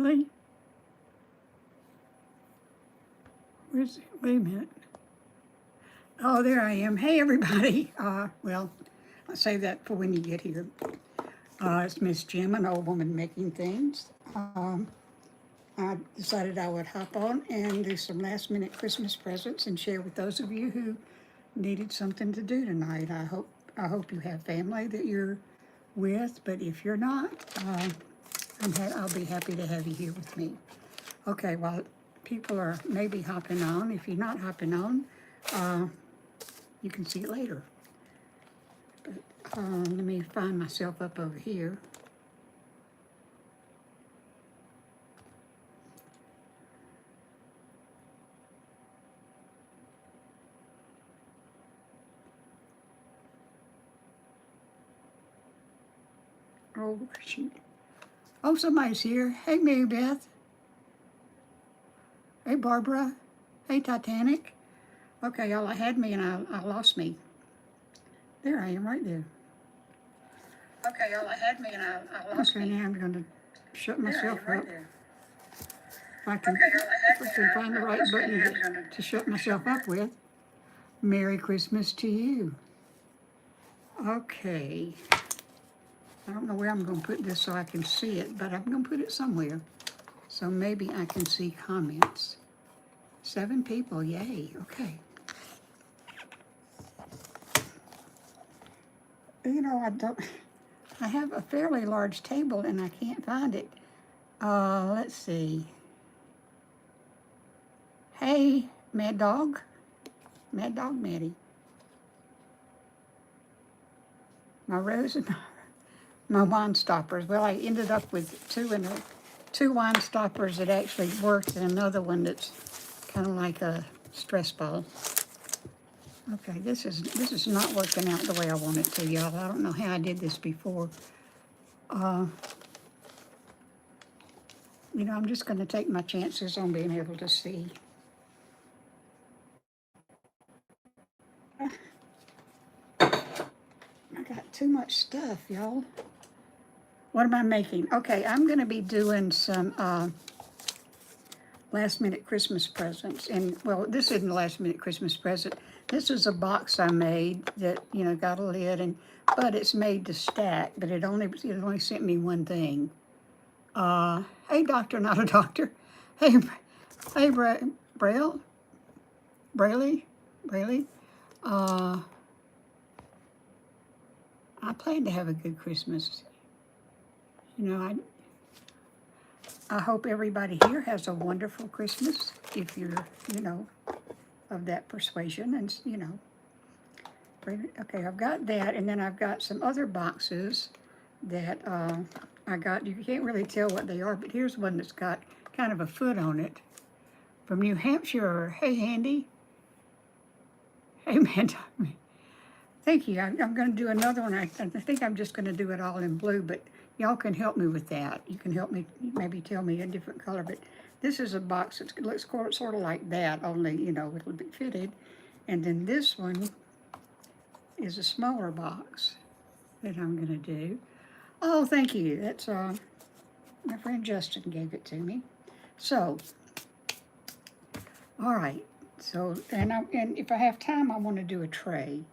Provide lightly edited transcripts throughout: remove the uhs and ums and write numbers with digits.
Really? Where's it? Wait a minute. Oh, there I am. Hey, everybody. Well, I'll save that for when you get here. It's Miss Jim, an old woman making things. I decided I would hop on and do some last minute Christmas presents and share with those of you who needed something to do tonight. I hope you have family that you're with, but if you're not, I'll be happy to have you here with me. Okay, well, people are maybe hopping on. If you're not hopping on, you can see it later. But let me find myself up over here. Oh, shoot. Oh, somebody's here. Hey, Mary Beth. Hey, Barbara. Hey, Titanic. Okay, y'all, I had me and I lost me. There I am, right there. Okay, y'all, I had me and I lost me. Okay, now I'm going to shut myself Right up. there. If I can find the right button to shut myself up with. Merry Christmas to you. Okay. I don't know where I'm going to put this so I can see it, but I'm going to put it somewhere. So maybe I can see comments. 7 people, yay, okay. You know, I have a fairly large table and I can't find it. Let's see. Hey, Mad Dog Maddie. My rose and my wine stoppers. Well, I ended up with two wine stoppers that actually worked and another one that's kind of like a stress ball. Okay, this is not working out the way I want it to, y'all. I don't know how I did this before. You know, I'm just going to take my chances on being able to see. I got too much stuff, y'all. What am I making? Okay, I'm going to be doing some last minute Christmas presents. And, well, this isn't a last minute Christmas present. This is a box I made that, you know, got a lid, but it's made to stack, but it only sent me one thing. Hey, doctor, not a doctor. Hey, Brayley. I plan to have a good Christmas. You know, I hope everybody here has a wonderful Christmas if you're, you know, of that persuasion. And, you know, okay, I've got that. And then I've got some other boxes that I got. You can't really tell what they are, but here's one that's got kind of a foot on it from New Hampshire. Hey, Handy. Hey, man. Thank you. I'm going to do another one. I think I'm just going to do it all in blue, but y'all can help me with that. You can help me, maybe tell me a different color, but this is a box that looks sort of like that, only, you know, it'll be fitted. And then this one is a smaller box that I'm going to do. Oh, thank you. That's, my friend Justin gave it to me. So, all right. So, and if I have time, I want to do a tray.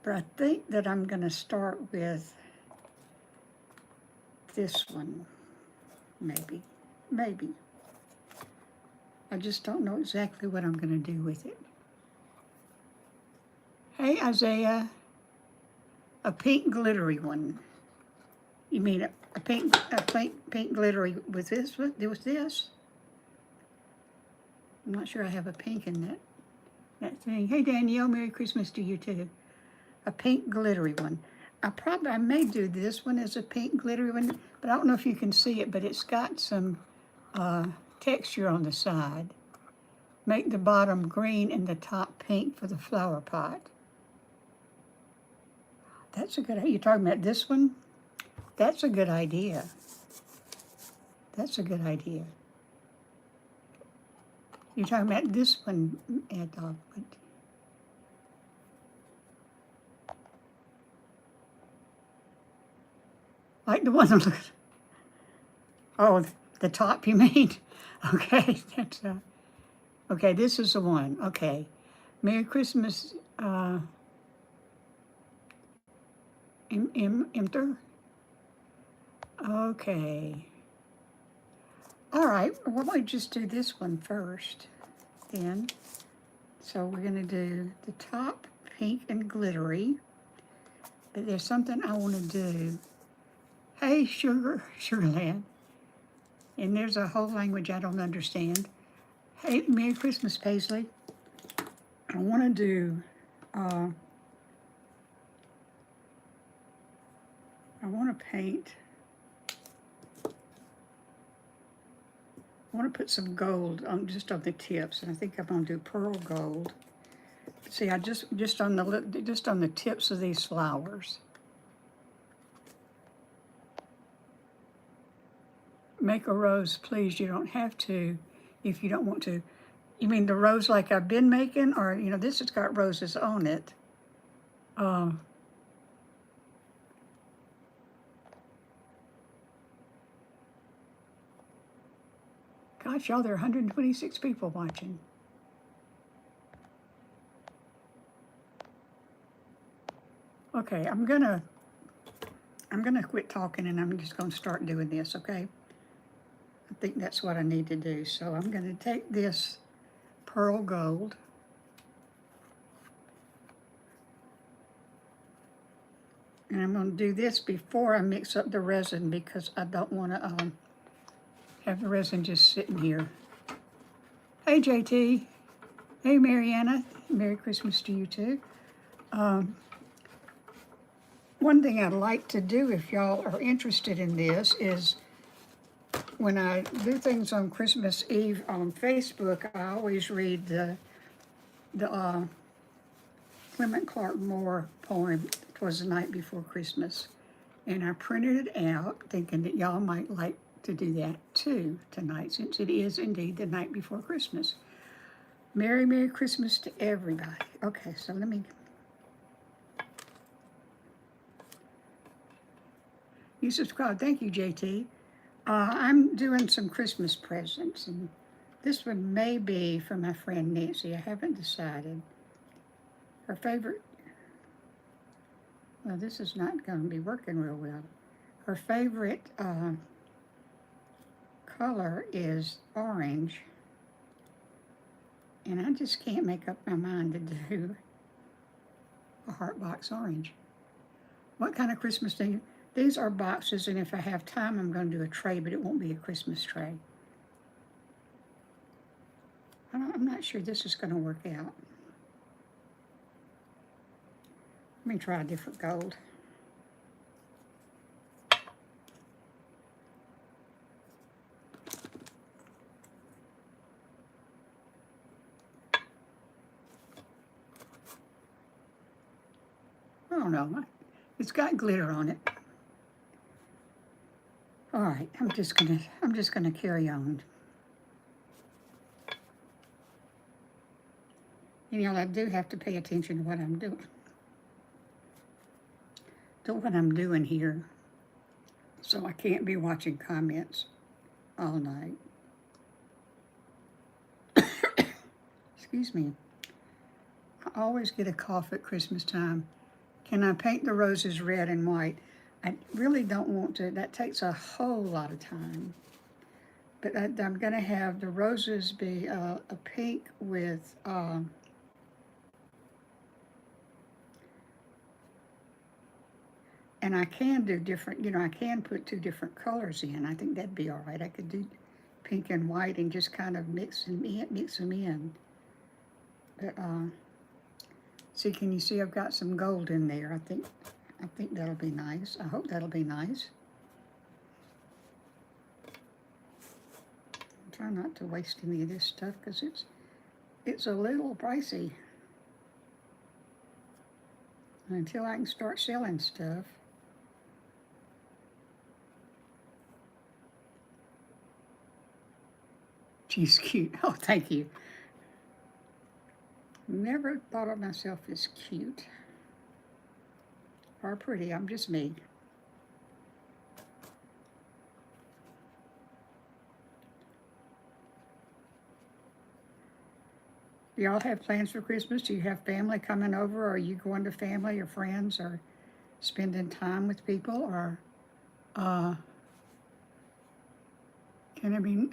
But I think that I'm going to start with this one, maybe. I just don't know exactly what I'm going to do with it. Hey, Isaiah, a pink glittery one. You mean a pink glittery with this? With this? I'm not sure I have a pink in that thing. Hey, Danielle, Merry Christmas to you too. A pink glittery one. I may do this one as a pink glittery one, but I don't know if you can see it, but it's got some texture on the side. Make the bottom green and the top pink for the flower pot. That's a good idea. You're talking about this one? That's a good idea. That's a good idea. You're talking about this one, Ed Dog. Like the one that looks. Oh, The top, you mean? Okay, that's okay, this is the one. Okay. Merry Christmas, Imter. Okay. All right, why don't we just do this one first, then. So we're gonna do the top pink and glittery, but there's something I wanna do. Hey, Sugarland. And there's a whole language I don't understand. Hey, Merry Christmas, Paisley. I wanna do, I wanna paint, I want to put some gold on just on the tips, and I think I'm going to do pearl gold. See, I just on the tips of these flowers. Make a rose, please. You don't have to if you don't want to. You mean the rose like I've been making, or you know, this has got roses on it. Gosh, y'all, there are 126 people watching. Okay, I'm gonna quit talking and I'm just gonna start doing this, okay? I think that's what I need to do. So I'm gonna take this pearl gold, and I'm gonna do this before I mix up the resin because I don't wanna have the resin just sitting here. Hey JT, hey Mariana, Merry Christmas to you too. One thing I'd like to do, if y'all are interested in this, is when I do things on Christmas Eve on Facebook, I always read the Clement Clark Moore poem, "'Twas the Night Before Christmas." And I printed it out thinking that y'all might like to do that too tonight, since it is indeed the night before Christmas. Merry, Merry Christmas to everybody. Okay, so let me... You subscribe. Thank you, JT. I'm doing some Christmas presents, and this one may be for my friend Nancy. I haven't decided. Her favorite... Well, this is not going to be working real well. Her favorite color is orange, and I just can't make up my mind to do a heart box orange. What kind of Christmas thing? These are boxes, and if I have time, I'm going to do a tray, but it won't be a Christmas tray. I'm not sure this is going to work out. Let me try a different gold. I don't know. It's got glitter on it. All right, I'm just gonna carry on. You know, I do have to pay attention to what I'm doing. To what I'm doing here. So I can't be watching comments all night. Excuse me. I always get a cough at Christmas time. Can I paint the roses red and white? I really don't want to. That takes a whole lot of time. But I'm going to have the roses be a pink with... and I can do different, you know, I can put two different colors in. I think that'd be all right. I could do pink and white and just kind of mix them in. But, see, can you see I've got some gold in there? I think that'll be nice. I hope that'll be nice. Try not to waste any of this stuff because it's a little pricey. Until I can start selling stuff. She's cute. Oh, thank you. Never thought of myself as cute or pretty. I'm just me. Do y'all have plans for Christmas? Do you have family coming over? Or are you going to family or friends or spending time with people? Or can it be,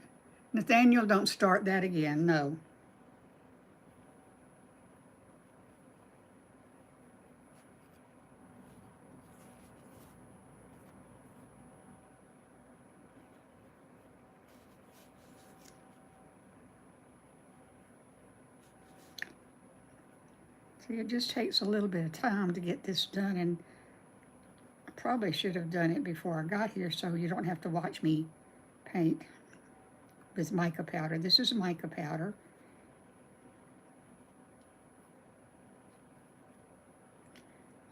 Nathaniel, don't start that again, no. See, it just takes a little bit of time to get this done, and I probably should have done it before I got here so you don't have to watch me paint with mica powder. This is mica powder.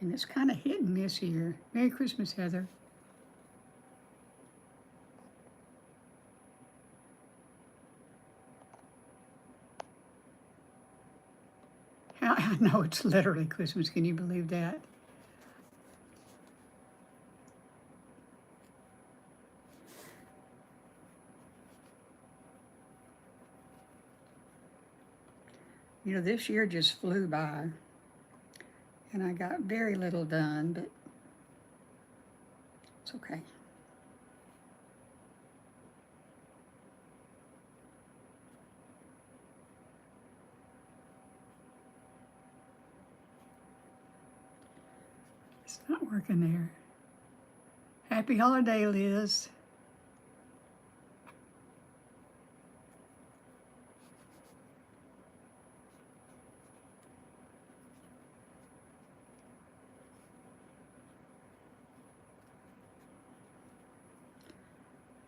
And it's kind of hit and miss here. Merry Christmas, Heather. I know it's literally Christmas. Can you believe that? You know, this year just flew by. And I got very little done, but it's okay. It's not working there. Happy holiday, Liz.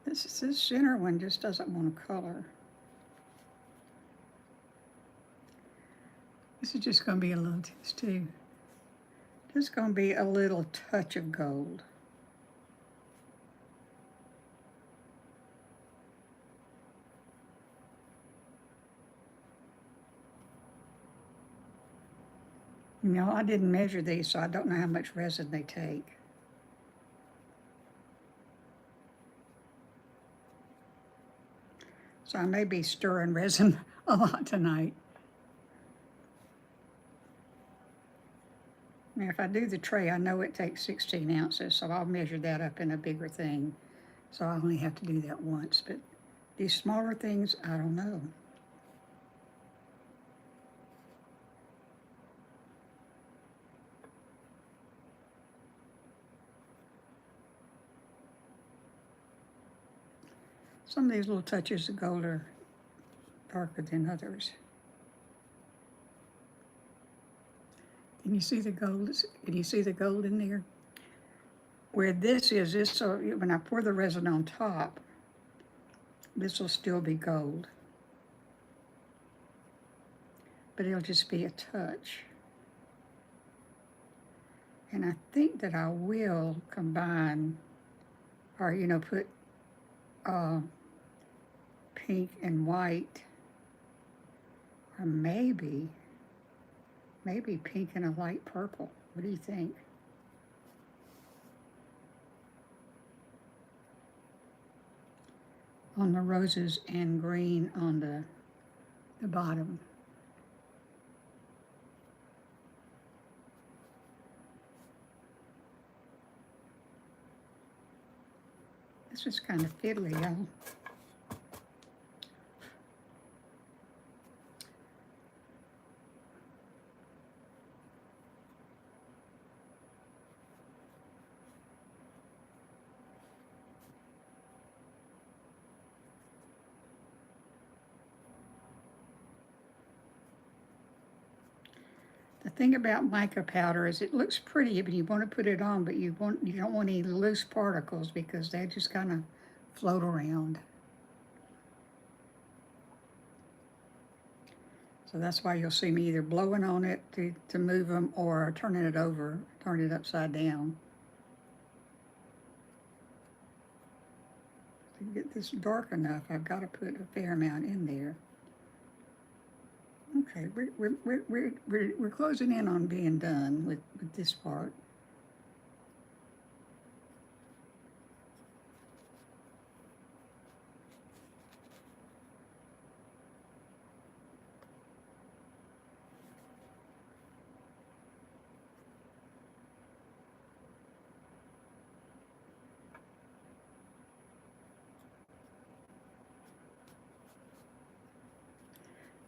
This center one just doesn't want to color. This is just going to be a little too. Just going to be a little touch of gold. You know, I didn't measure these, so I don't know how much resin they take. So I may be stirring resin a lot tonight. Now, if I do the tray, I know it takes 16 ounces, so I'll measure that up in a bigger thing. So I only have to do that once, but these smaller things, I don't know. Some of these little touches of gold are darker than others. Can you see the gold? Can you see the gold in there? Where this is, so when I pour the resin on top, this will still be gold. But it'll just be a touch. And I think that I will combine, or put pink and white, or maybe pink and a light purple. What do you think? On the roses and green on the bottom. This is kind of fiddly, y'all. The thing about mica powder is it looks pretty when you want to put it on, but you don't want any loose particles because they just kind of float around. So that's why you'll see me either blowing on it to move them or turning it over, turn it upside down. To get this dark enough, I've got to put a fair amount in there. Okay, we're closing in on being done with this part.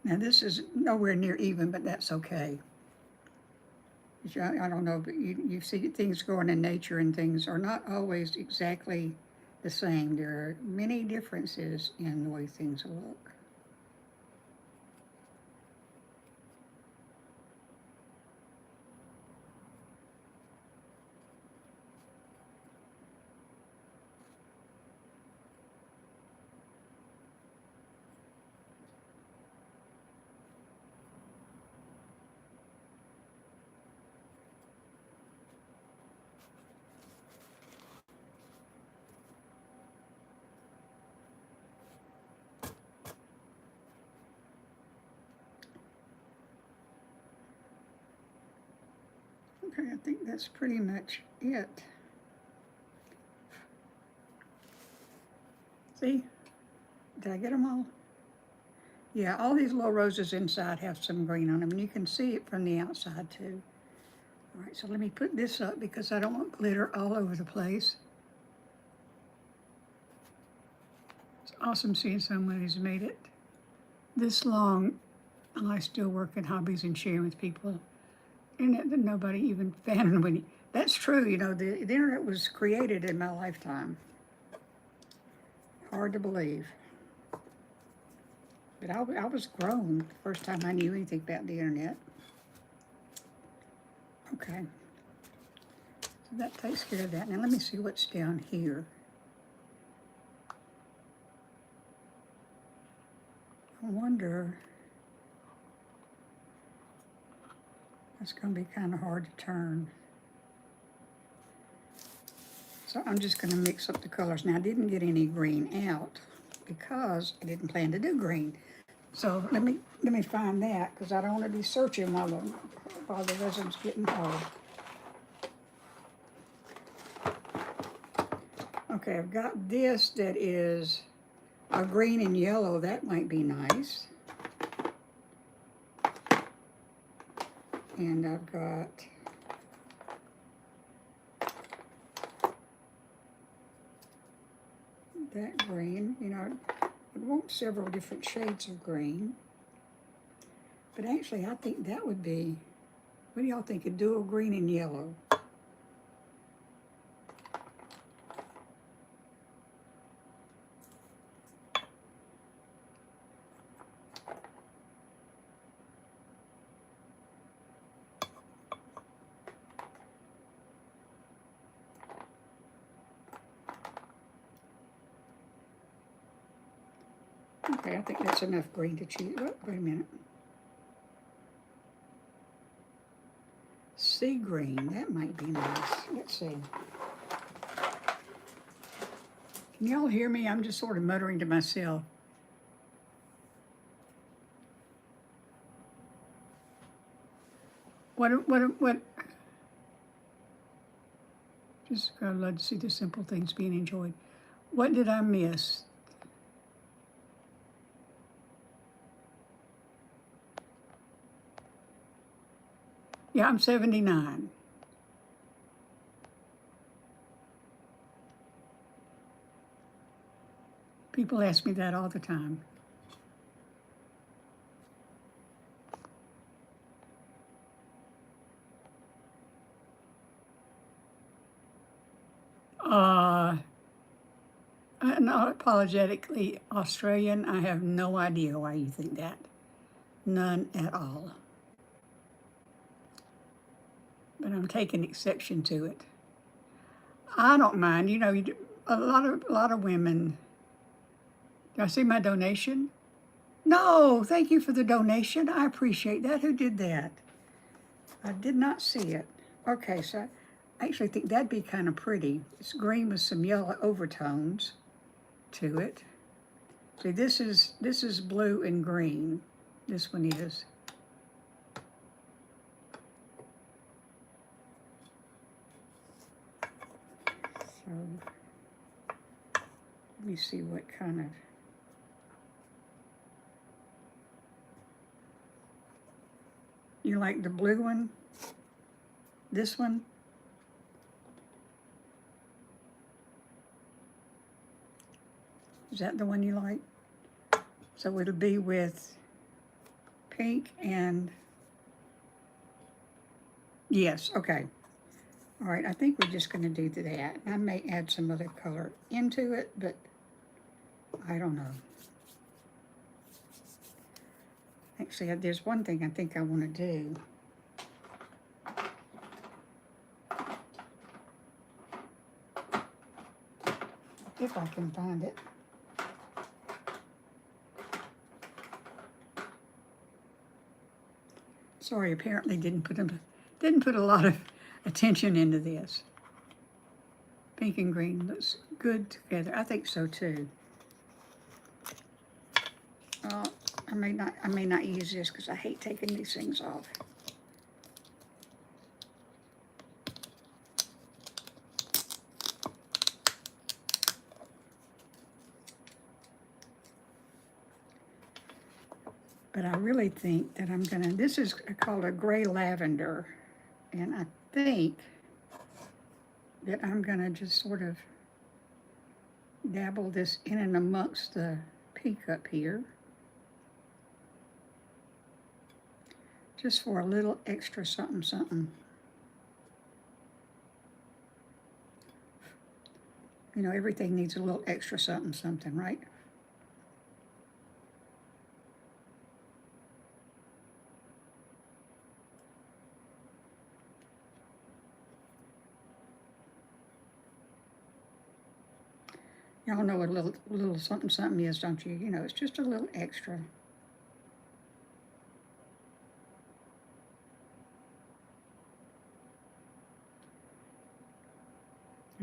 Now this is nowhere near even, but that's okay. I don't know, but you see things going in nature and things are not always exactly the same. There are many differences in the way things look. Okay, I think that's pretty much it. See? Did I get them all? Yeah, all these little roses inside have some green on them, and you can see it from the outside too. All right, so let me put this up because I don't want glitter all over the place. It's awesome seeing someone who's made it this long, and I still work in hobbies and sharing with people. Internet that nobody even found when. That's true, you know, the internet was created in my lifetime. Hard to believe. But I was grown the first time I knew anything about the internet. Okay. So that takes care of that. Now let me see what's down here. I wonder, that's going to be kind of hard to turn. So I'm just going to mix up the colors. Now I didn't get any green out because I didn't plan to do green. So let me find that because I don't want to be searching while the resin's getting hard. Okay, I've got this that is a green and yellow. That might be nice. And I've got that green. You know, I want several different shades of green. But actually, I think that would be, what do y'all think? A dual green and yellow. Okay, I think that's enough green to choose. Oh, wait a minute. Sea green, that might be nice. Let's see. Can y'all hear me? I'm just sort of muttering to myself. What? Just I'd love to see the simple things being enjoyed. What did I miss? Yeah, I'm 79. People ask me that all the time. Unapologetically Australian, I have no idea why you think that. None at all. But I'm taking exception to it. I don't mind. You know, a lot of women. Do I see my donation? No, thank you for the donation. I appreciate that. Who did that? I did not see it. Okay, so I actually think that'd be kind of pretty. It's green with some yellow overtones to it. See, this is blue and green. This one is. So let me see what kind of. You like the blue one? This one? Is that the one you like? So it'll be with pink and, yes, okay. All right, I think we're just gonna do that. I may add some other color into it, but I don't know. Actually, there's one thing I think I wanna do. If I can find it. Sorry, apparently didn't put a lot of attention into this. Pink and green looks good together. I think so too. I may not use this because I hate taking these things off. But I really think that I'm gonna, this is called a gray lavender, and I think that I'm gonna just sort of dabble this in and amongst the pink up here. Just for a little extra something, something. You know, everything needs a little extra something, something, right? Y'all know what a little something something is, don't you? You know, it's just a little extra.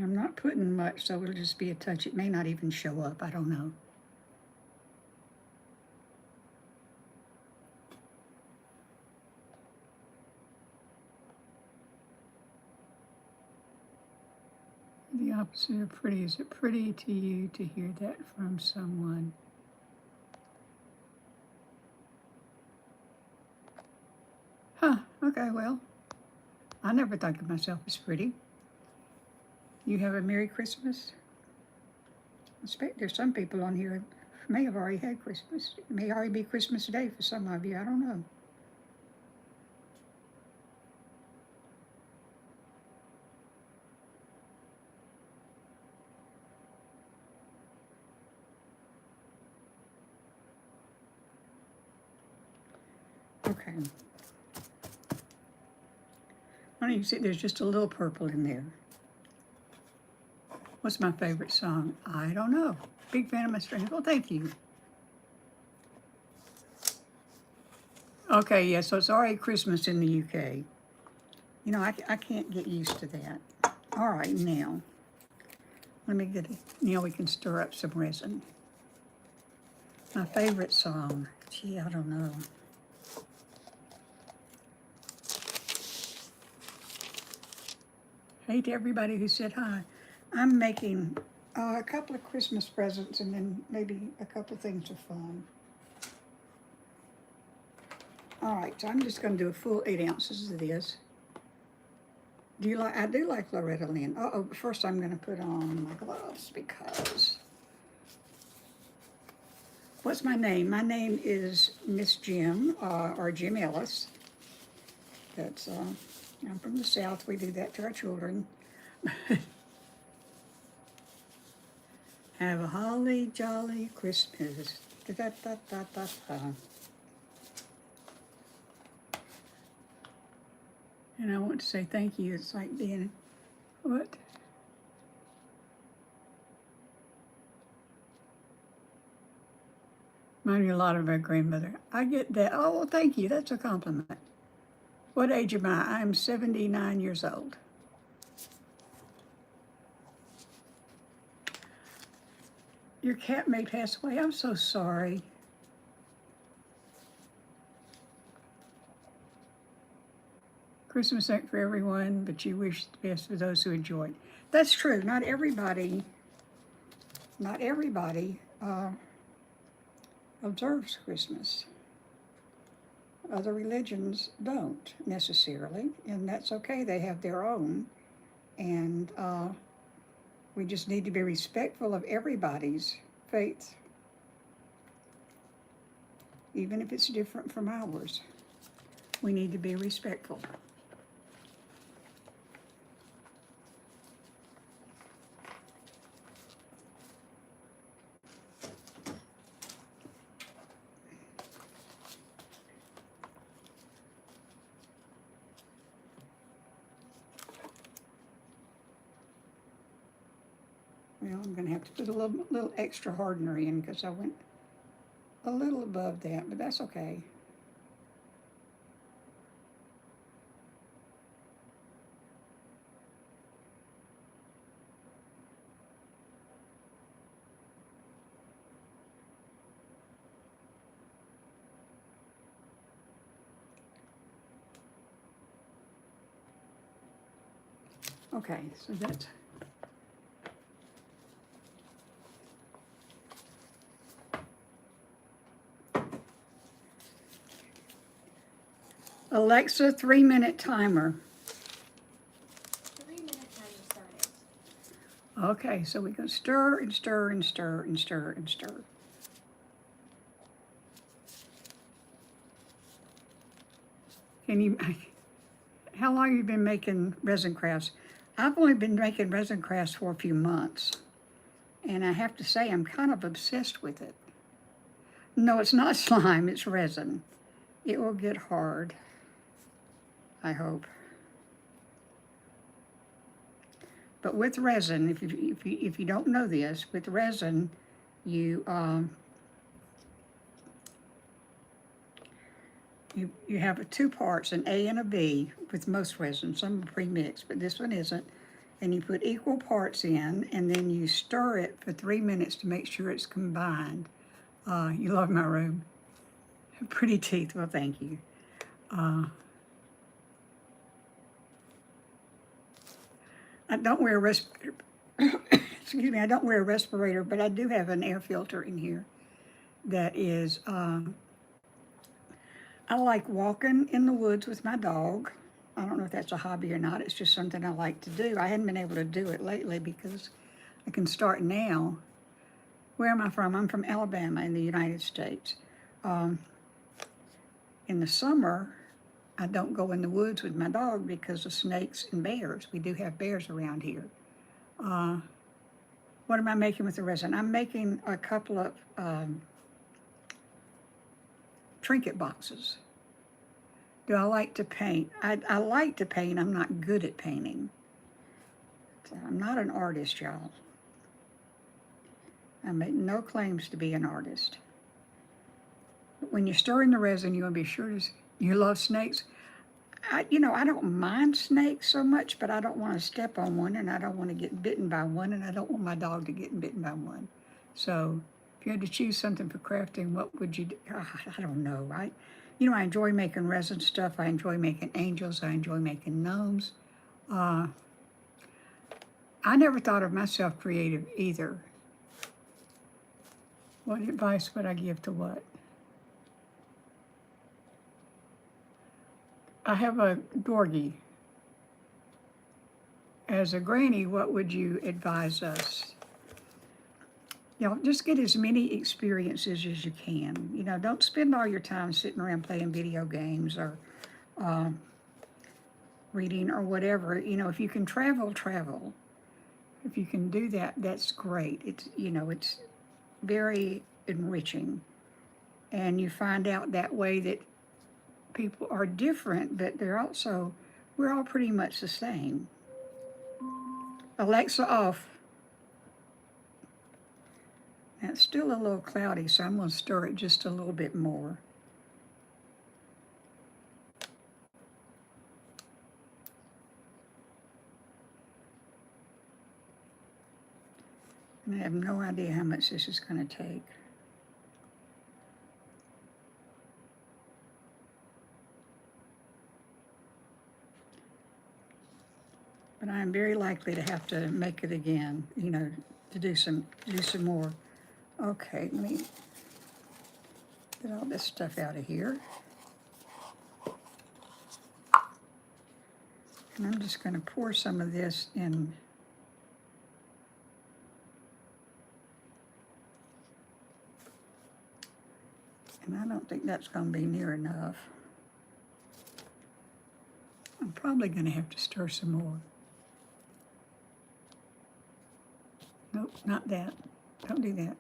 I'm not putting much, so it'll just be a touch. It may not even show up. I don't know. The opposite of pretty. Is it pretty to you to hear that from someone? Huh, okay, well, I never thought of myself as pretty. You have a Merry Christmas? I expect there's some people on here who may have already had Christmas. It may already be Christmas Day for some of you, I don't know. Okay. Why don't you see, there's just a little purple in there. What's my favorite song? I don't know. Big fan of my strings. Well, thank you. Okay, yeah, so it's already Christmas in the UK. You know, I can't get used to that. All right, now, let me get it. Now we can stir up some resin. My favorite song. Gee, I don't know. Hey to everybody who said hi. I'm making a couple of Christmas presents and then maybe a couple of things of fun. All right, so I'm just going to do a full 8 ounces of this. Do you like? I do like Loretta Lynn. Oh, first I'm going to put on my gloves because. What's my name? My name is Miss Jim or Jim Ellis. That's I'm from the South. We do that to our children. Have a holly jolly Christmas. Da, da, da, da, da, da. And I want to say thank you. It's like being, what? Remind me a lot of my grandmother. I get that. Oh, well, thank you. That's a compliment. What age am I? I'm 79 years old. Your cat may pass away. I'm so sorry. Christmas ain't for everyone, but you wish the best for those who enjoy it. That's true. Not everybody observes Christmas. Other religions don't necessarily, and that's okay. They have their own, and we just need to be respectful of everybody's faith. even if it's different from ours. We need to be respectful. Well, I'm going to have to put a little extra hardener in because I went a little above that, but that's okay. Okay, so that's Alexa 3-minute timer. 3 minute timer started. Okay, so we go stir and stir and stir and stir and stir. Can you, how long have you been making resin crafts? I've only been making resin crafts for a few months. And I have to say, I'm kind of obsessed with it. No, it's not slime, it's resin. It will get hard, I hope. But with resin, if you don't know this, with resin, you have two parts, an A and a B, with most resin. Some are pre-mixed, but this one isn't. And you put equal parts in, and then you stir it for 3 minutes to make sure it's combined. You love my room. Pretty teeth, well, thank you. I don't wear a respirator. Excuse me, I don't wear a respirator, but I do have an air filter in here that is, I like walking in the woods with my dog. I don't know if that's a hobby or not. It's just something I like to do. I hadn't been able to do it lately because I can start now. Where am I from? I'm from Alabama in the United States. In the summer, I don't go in the woods with my dog because of snakes and bears. We do have bears around here. What am I making with the resin? I'm making a couple of Trinket boxes. Do I like to paint? I like to paint. I'm not good at painting. I'm not an artist, y'all. I make no claims to be an artist. But when you're stirring the resin, you want to be sure you love snakes. I don't mind snakes so much, but I don't want to step on one, and I don't want to get bitten by one, and I don't want my dog to get bitten by one. So if you had to choose something for crafting, what would you do? I don't know. I enjoy making resin stuff. I enjoy making angels. I enjoy making gnomes. I never thought of myself creative either. What advice would I give to what? I have a Dorgie. As a granny, what would you advise us? Just get as many experiences as you can. Don't spend all your time sitting around playing video games or reading or whatever. If you can travel, travel. If you can do that, that's great. It's very enriching. And you find out that way that people are different, but we're all pretty much the same. Alexa off. Now it's still a little cloudy, so I'm going to stir it just a little bit more. And I have no idea how much this is going to take. But I am very likely to have to make it again, to do some more. Okay, let me get all this stuff out of here. And I'm just going to pour some of this in. And I don't think that's going to be near enough. I'm probably going to have to stir some more. Nope, not that. Don't do that.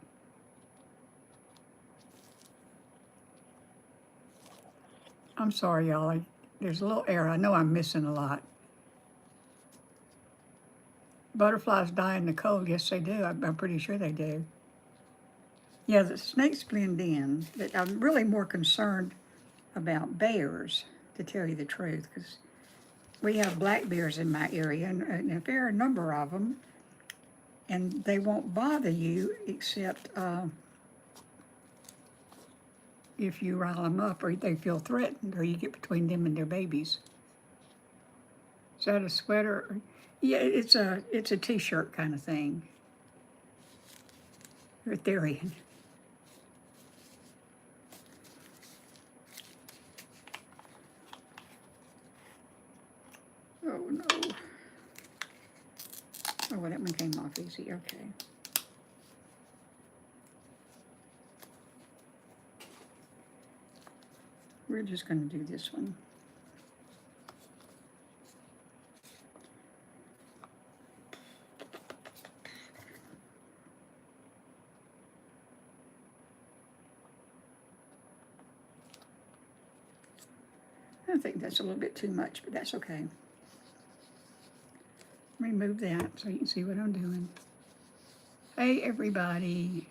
I'm sorry, y'all. There's a little error. I know I'm missing a lot. Butterflies die in the cold. Yes, they do. I'm pretty sure they do. Yeah, the snakes blend in. But I'm really more concerned about bears, to tell you the truth, because we have black bears in my area, and a fair number of them, and they won't bother you except if you rile them up or they feel threatened or you get between them and their babies. Is that a sweater? Yeah, it's a t-shirt kind of thing. Or a Therian. Oh no. Oh, well, that one came off easy. Okay. We're just going to do this one. I think that's a little bit too much, but that's okay. Remove that so you can see what I'm doing. Hey, everybody.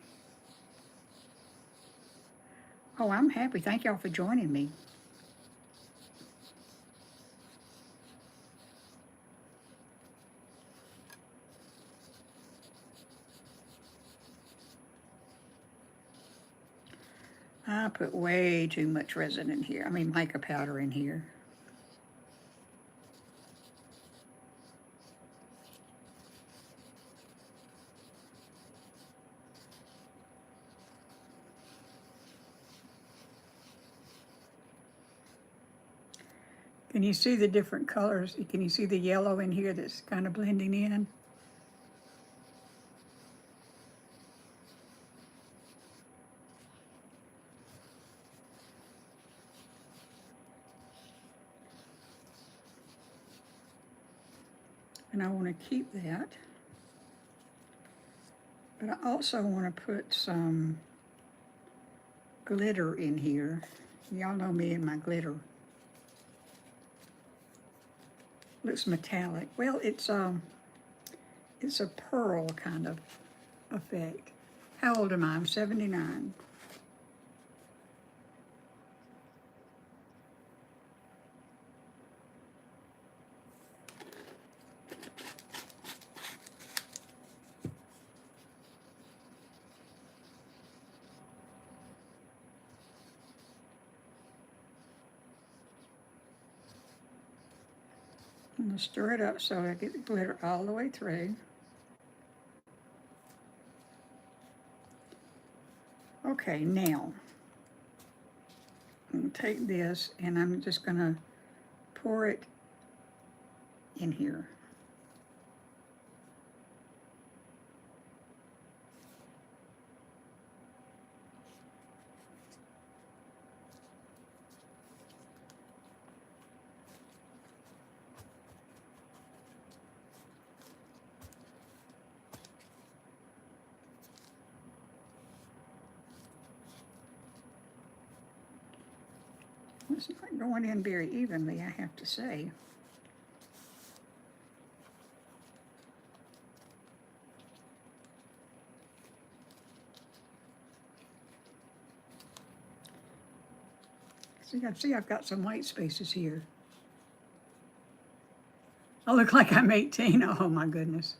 Oh, I'm happy. Thank y'all for joining me. I put way too much resin in here. I mean, mica powder in here. Can you see the different colors? Can you see the yellow in here that's kind of blending in? And I want to keep that. But I also want to put some glitter in here. Y'all know me and my glitter. Looks metallic. Well, it's a pearl kind of effect. How old am I? I'm 79. I'm going to stir it up so I get the glitter all the way through. Okay, now, I'm going to take this and I'm just going to pour it in here. It's not going in very evenly, I have to say. See, I've got some white spaces here. I look like I'm 18. Oh my goodness.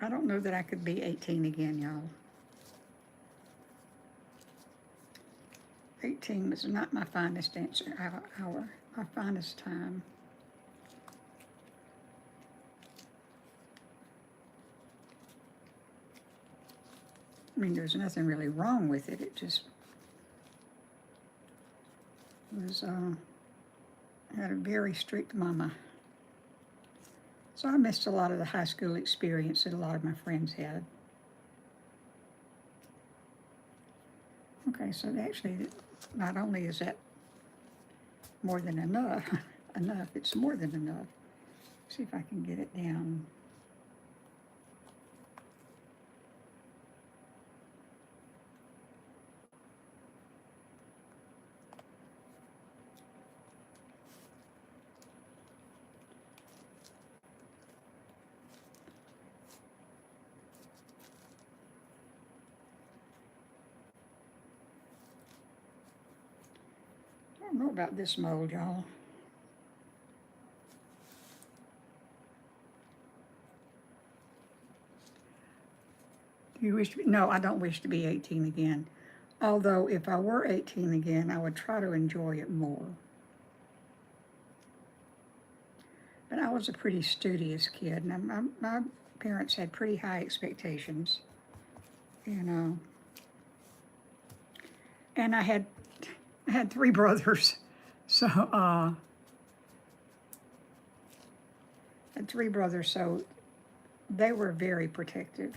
I don't know that I could be 18 again, y'all. 18 was not my finest hour, my finest time. I mean, there's nothing really wrong with it. It just was, had a very strict mama. So I missed a lot of the high school experience that a lot of my friends had. Okay, so actually, not only is that more than enough, it's more than enough. See if I can get it down. I don't know about this mold, y'all. Do you wish to be, no, I don't wish to be 18 again. Although if I were 18 again, I would try to enjoy it more. But I was a pretty studious kid, and my parents had pretty high expectations, you know. And I had 3 brothers, so I had 3 brothers, so they were very protective.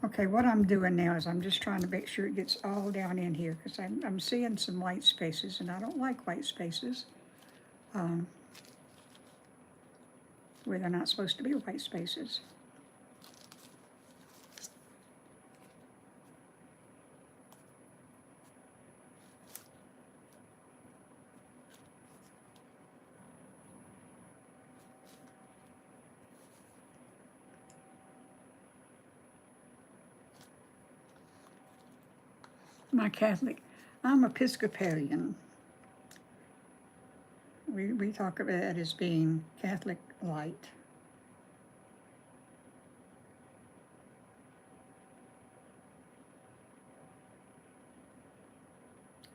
Okay, what I'm doing now is I'm just trying to make sure it gets all down in here, because I'm seeing some white spaces, and I don't like white spaces where they're not supposed to be white spaces. My Catholic, I'm Episcopalian. We talk about it as being Catholic light.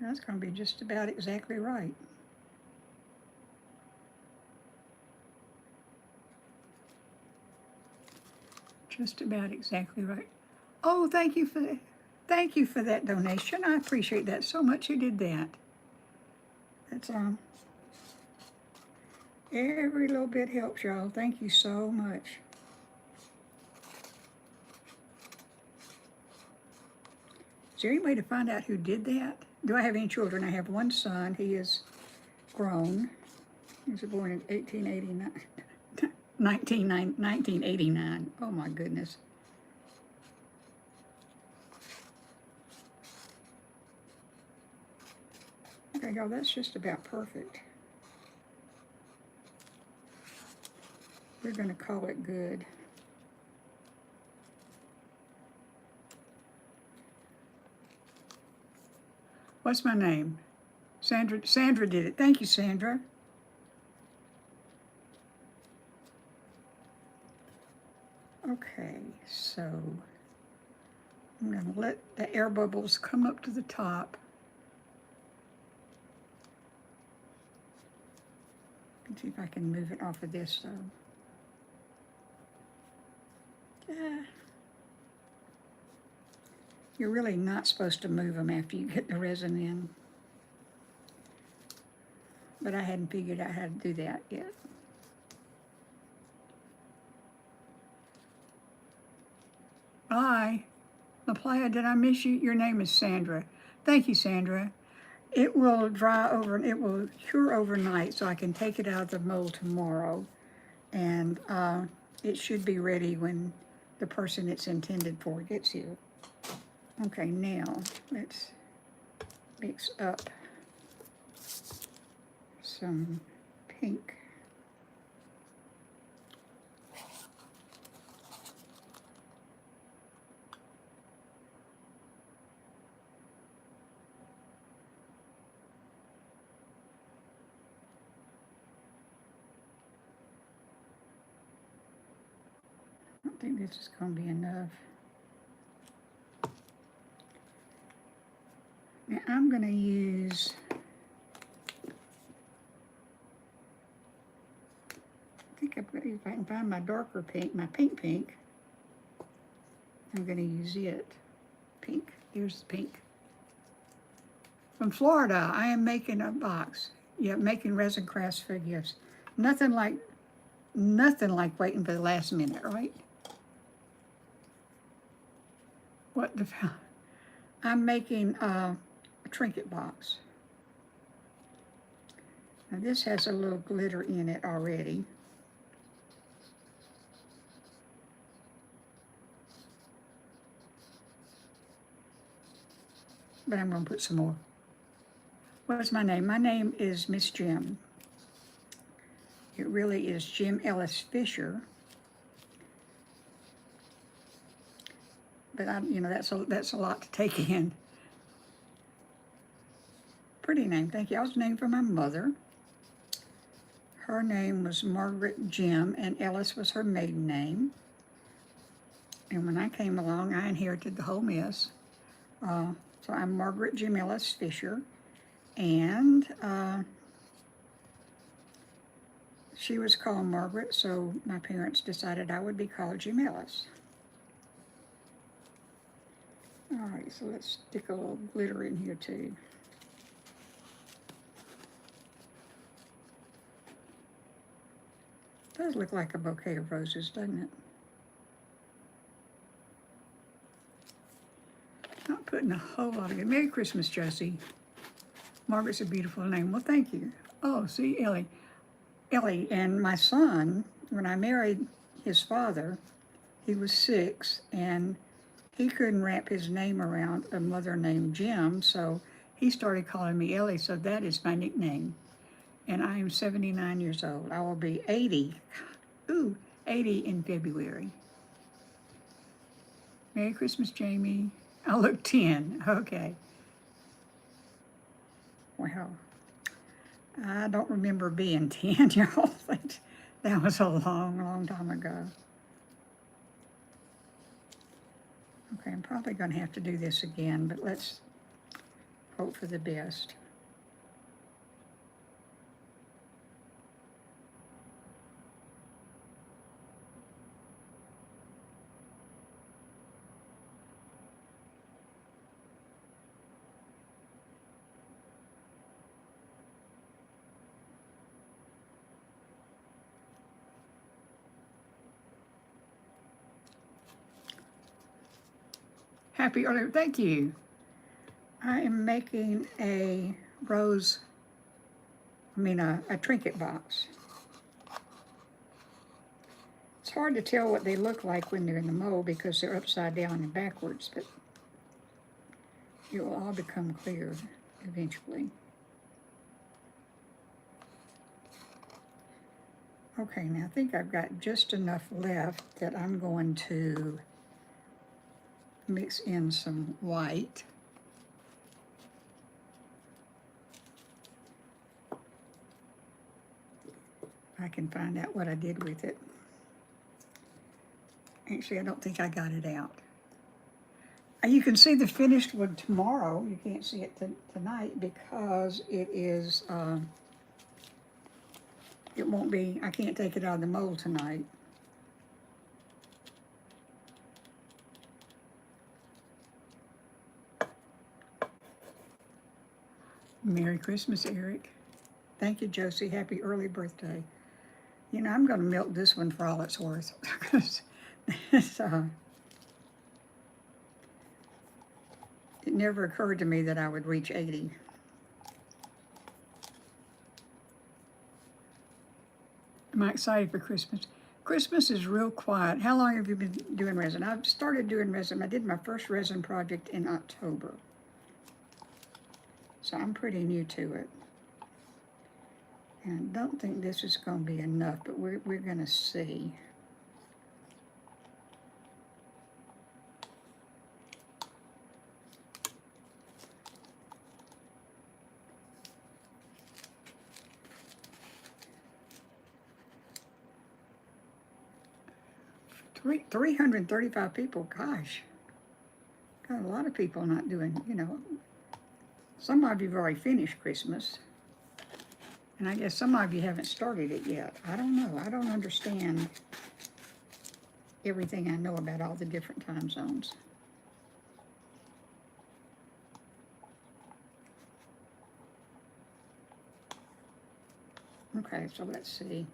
That's going to be just about exactly right. Just about exactly right. Oh, thank you for that donation. I appreciate that so much. Who did that? That's every little bit helps, y'all. Thank you so much. Is there any way to find out who did that? Do I have any children? I have one son. He is grown. He was born in 1989. Oh my goodness. Okay, y'all, that's just about perfect. We're going to call it good. What's my name? Sandra. Sandra did it. Thank you, Sandra. Okay, so I'm going to let the air bubbles come up to the top. Let's see if I can move it off of this though. You're really not supposed to move them after you get the resin in. But I hadn't figured out how to do that yet. Hi, LaPlaya, did I miss you? Your name is Sandra. Thank you, Sandra. It will dry over, it will cure overnight, so I can take it out of the mold tomorrow. And it should be ready when the person it's intended for gets here. Okay, now let's mix up some pink. I don't think this is going to be enough. Now I'm going to use if I can find my darker pink, my pink, I'm going to use it. Pink. Here's the pink. From Florida, I am making a box. Yeah, making resin crafts for gifts. Nothing like waiting for the last minute, right? What the I'm making a trinket box. Now this has a little glitter in it already. But I'm going to put some more. What's my name? My name is Miss Jim. It really is Jim Ellis Fisher. But that's a lot to take in. Pretty name, thank you. I was named for my mother. Her name was Margaret Jim, and Ellis was her maiden name. And when I came along, I inherited the whole mess. So I'm Margaret Jim Ellis Fisher, and she was called Margaret, so my parents decided I would be called Jim Ellis. All right, so let's stick a little glitter in here too. Does look like a bouquet of roses, doesn't it? Not putting a whole lot of it. Merry Christmas, Josie. Margaret's a beautiful name. Well, thank you. Oh, see, Ellie and my son, when I married his father, he was 6, and he couldn't wrap his name around a mother named Jim, so he started calling me Ellie, so that is my nickname. And I am 79 years old. I will be 80. Ooh, 80 in February. Merry Christmas, Jamie. I look 10. Okay. Well, I don't remember being 10, y'all. That was a long, long time ago. Okay, I'm probably going to have to do this again, but let's hope for the best. Happy early, thank you. I am making a trinket box. It's hard to tell what they look like when they're in the mold because they're upside down and backwards, but it will all become clear eventually. Okay, now I think I've got just enough left that I'm going to mix in some white. I can find out what I did with it. Actually, I don't think I got it out. You can see the finished one tomorrow. You can't see it tonight because it is, it won't be, I can't take it out of the mold tonight. Merry Christmas, Eric. Thank you, Josie. Happy early birthday. You know, I'm going to milk this one for all it's worth. It's, it never occurred to me that I would reach 80. Am I excited for Christmas? Christmas is real quiet. How long have you been doing resin? I've started doing resin. I did my first resin project in October. So I'm pretty new to it. And I don't think this is going to be enough, but we're going to see. Three 335 people, gosh. Got a lot of people not doing, you know. Some of you have already finished Christmas. And I guess some of you haven't started it yet. I don't know. I don't understand everything I know about all the different time zones. Okay, so let's see.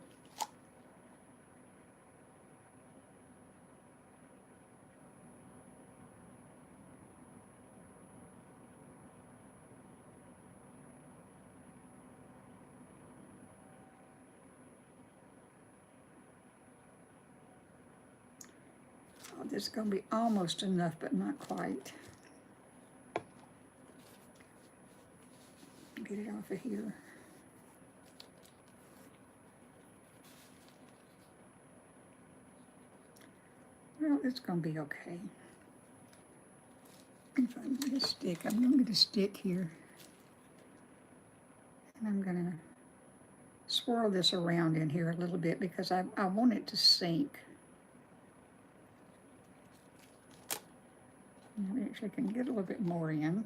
Oh, this is going to be almost enough, but not quite. Get it off of here. Well, it's going to be okay. If I get a stick, I'm going to get a stick here. And I'm going to swirl this around in here a little bit because I want it to sink. I actually can get a little bit more in.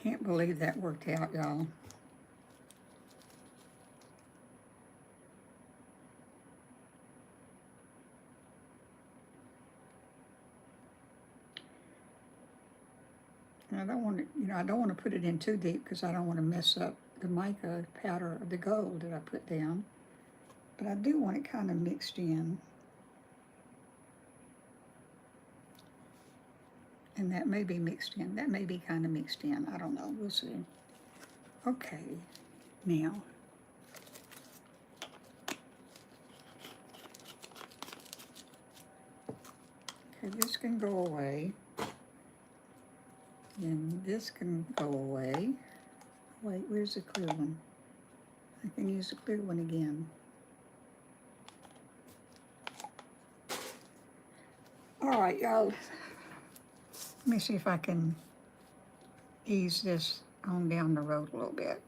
Can't believe that worked out, y'all. And I don't want to, I don't want to put it in too deep because I don't want to mess up the mica powder, the gold that I put down. But I do want it kind of mixed in. And that may be mixed in. That may be kind of mixed in. I don't know. We'll see. Okay. Now. Okay, this can go away. And this can go away. Wait, where's the clear one? I can use the clear one again. All right, y'all. Let me see if I can ease this on down the road a little bit.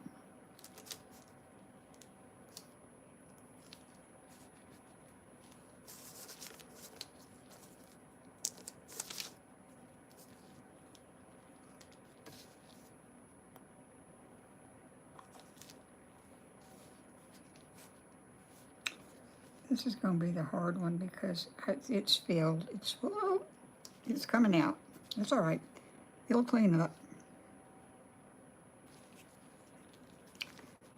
This is going to be the hard one because it's filled. It's coming out. It's all right. It'll clean up.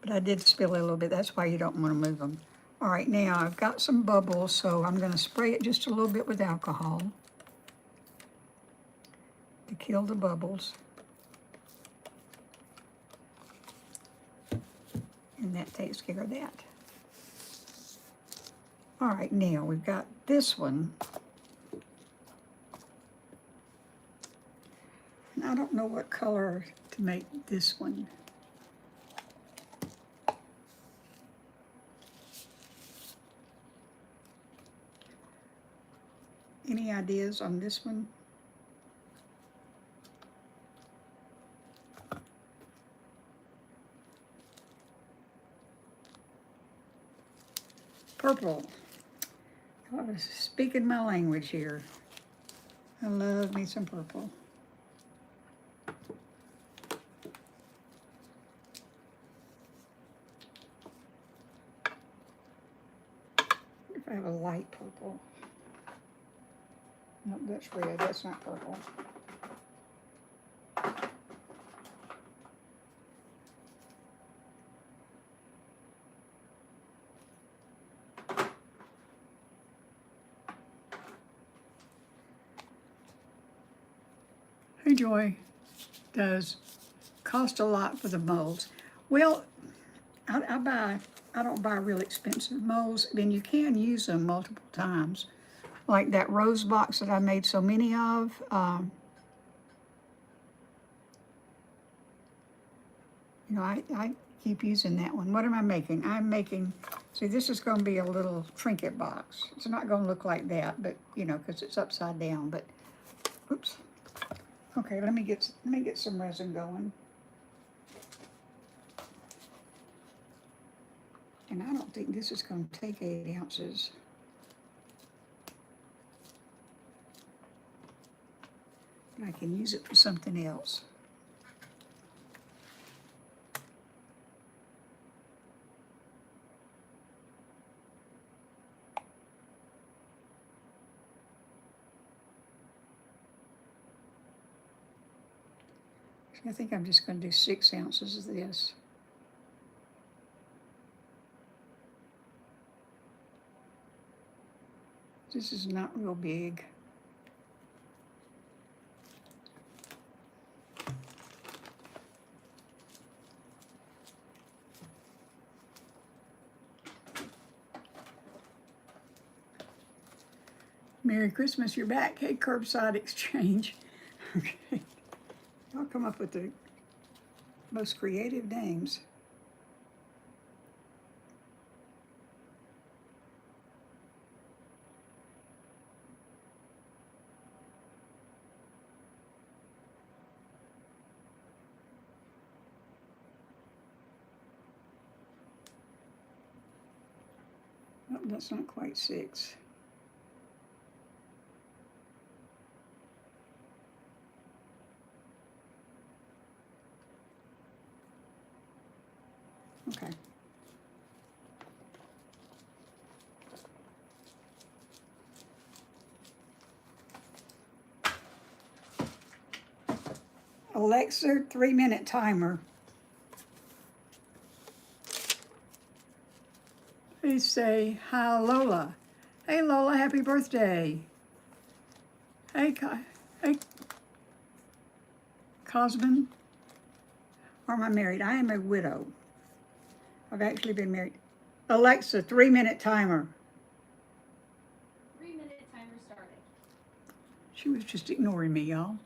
But I did spill it a little bit. That's why you don't want to move them. All right, now I've got some bubbles, so I'm going to spray it just a little bit with alcohol to kill the bubbles. And that takes care of that. All right, now we've got this one. And I don't know what color to make this one. Any ideas on this one? Purple. I was speaking my language here. I love me some purple. If I have a light purple. No, that's red, that's not purple. Hey Joy, does cost a lot for the molds. Well, I don't buy real expensive molds, and you can use them multiple times. Like that rose box that I made so many of. I keep using that one. What am I making? I'm making, see, this is going to be a little trinket box. It's not going to look like that, but, because it's upside down, but, oops. Okay, let me get some resin going. And I don't think this is going to take 8 ounces. But I can use it for something else. I think I'm just going to do 6 ounces of this. This is not real big. Merry Christmas, you're back. Hey, Curbside Exchange. Okay. Y'all come up with the most creative names. Oh, that's not quite 6. Okay. Alexa, 3-minute timer. Please say, hi, Lola. Hey, Lola, happy birthday. Hey, hey, Cosman. Or am I married? I am a widow. I've actually been married. Alexa, 3-minute timer. 3-minute timer started. She was just ignoring me, y'all.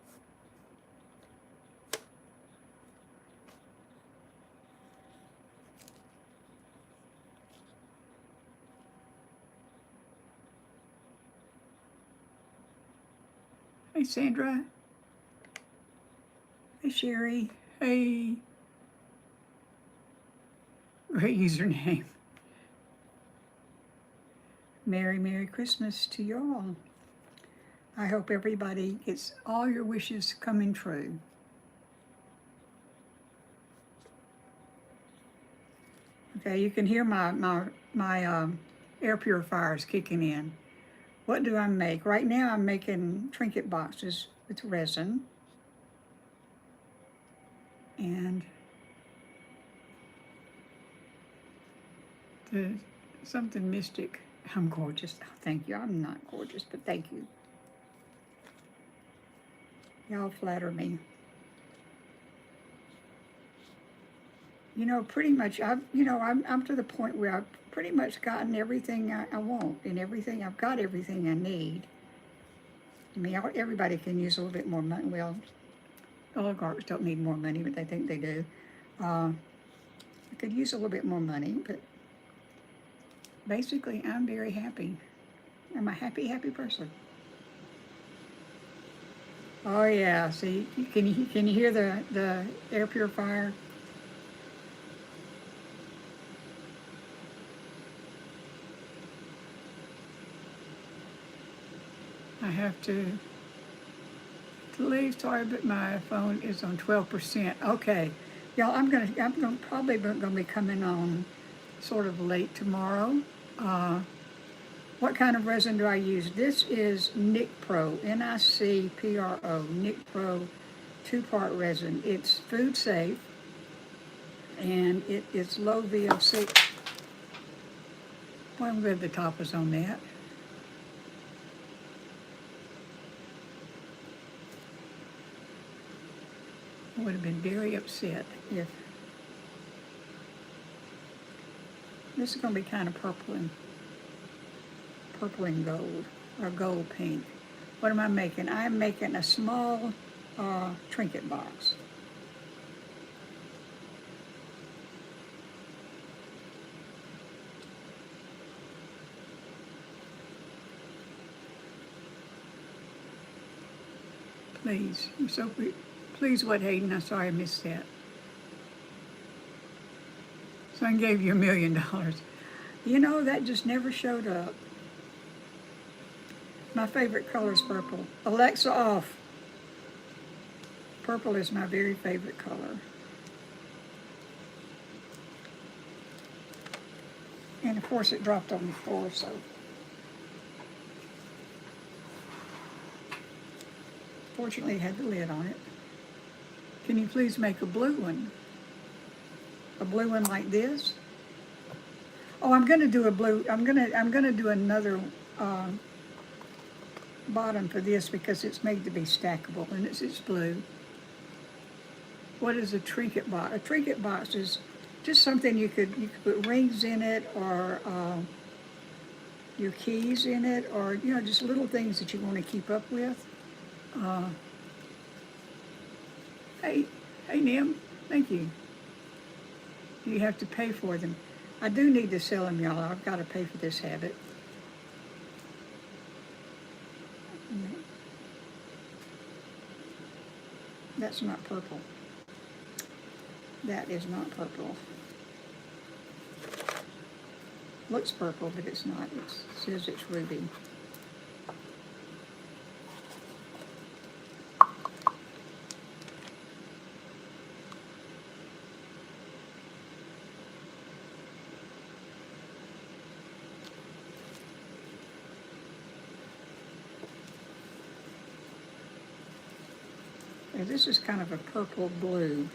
Hey, Sandra. Hey, Sherry. Hey. Great username. Merry Christmas to y'all. I hope everybody gets all your wishes coming true. Okay, you can hear my air purifiers kicking in. What do I make? Right now I'm making trinket boxes with resin. And something mystic. I'm gorgeous. Oh, thank you. I'm not gorgeous, but thank you. Y'all flatter me. You know, pretty much, I'm to the point where I've pretty much gotten everything I want and everything. I've got everything I need. I mean, everybody can use a little bit more money. Well, oligarchs don't need more money, but they think they do. I could use a little bit more money, but basically, I'm very happy. I'm a happy person. Oh yeah, see, can you hear the air purifier? I have to leave, sorry, but my phone is on 12%. Okay, y'all, I'm probably gonna be coming on sort of late tomorrow. What kind of resin do I use? This is MicPro, N-I-C-P-R-O, MicPro 2-part resin. It's food safe and it is low VOC. Well, I'm glad the top is on that. I would have been very upset if this is going to be kind of purple and gold, or gold pink. What am I making? I'm making a small trinket box. Please, I'm so please, what, Hayden? I'm sorry I missed that. Son gave you $1 million. You know, that just never showed up. My favorite color is purple. Alexa, off. Purple is my very favorite color. And of course it dropped on the floor, so. Fortunately it had the lid on it. Can you please make a blue one? A blue one like this? Oh, I'm gonna do a blue, I'm gonna do another bottom for this because it's made to be stackable and it's blue. What is a trinket box? A trinket box is just something you could put rings in it, or your keys in it, or just little things that you want to keep up with. Hey, Nim, thank you. You have to pay for them. I do need to sell them, y'all. I've got to pay for this habit. That's not purple. That is not purple. Looks purple, but it's not. It says it's ruby. Now, this is kind of a purple blue,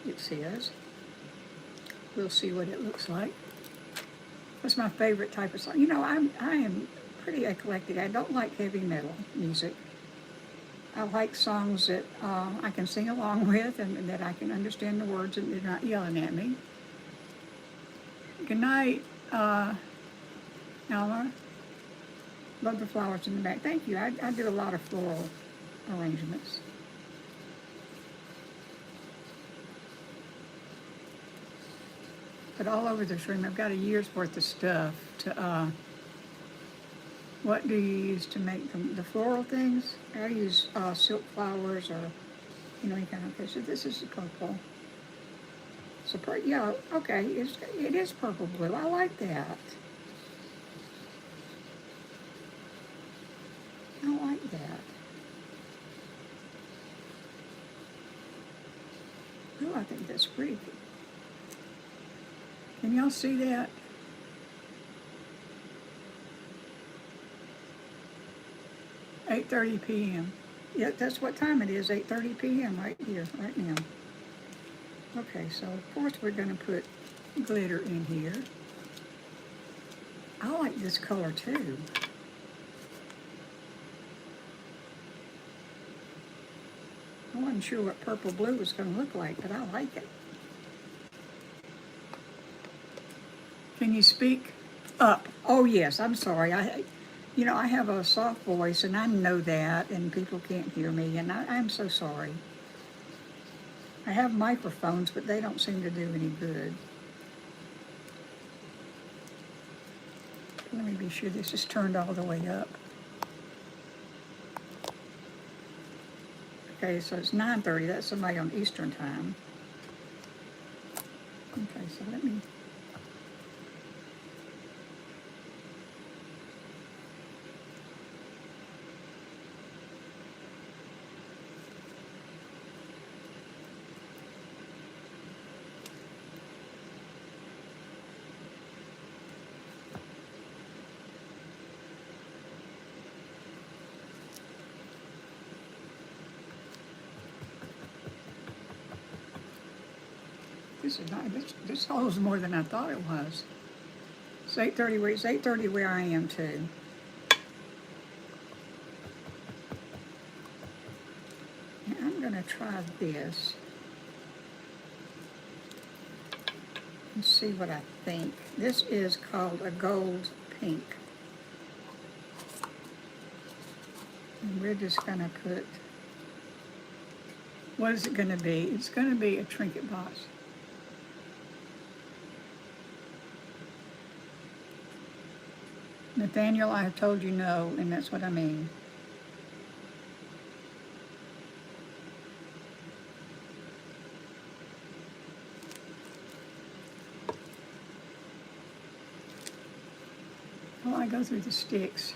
it says. We'll see what it looks like. That's my favorite type of song. I am pretty eclectic. I don't like heavy metal music. I like songs that I can sing along with and that I can understand the words and they're not yelling at me. Good night, Alma. Love the flowers in the back. Thank you. I do a lot of floral arrangements. But all over this room, I've got a year's worth of stuff to, what do you use to make the floral things? I use silk flowers or, any kind of, okay, so this is the purple. So, yeah, okay, it is purple blue. I like that. I like that. Oh, I think that's pretty good. Can y'all see that? $8:30 p.m. Yeah, that's what time it is, 8:30 p.m. right here, right now. Okay, so of course we're gonna put glitter in here. I like this color too. I wasn't sure what purple blue was gonna look like, but I like it. Can you speak up? Oh yes, I'm sorry. I have a soft voice and I know that and people can't hear me and I'm so sorry. I have microphones, but they don't seem to do any good. Let me be sure this is turned all the way up. Okay, so it's 9:30. That's somebody on Eastern time. Okay, so let me... This is not, this holds more than I thought it was. It's 8:30 where I am too. And I'm gonna try this and see what I think. This is called a gold pink. And we're just gonna put, what is it gonna be? It's gonna be a trinket box. Nathaniel, I have told you no, and that's what I mean. Oh, I go through the sticks.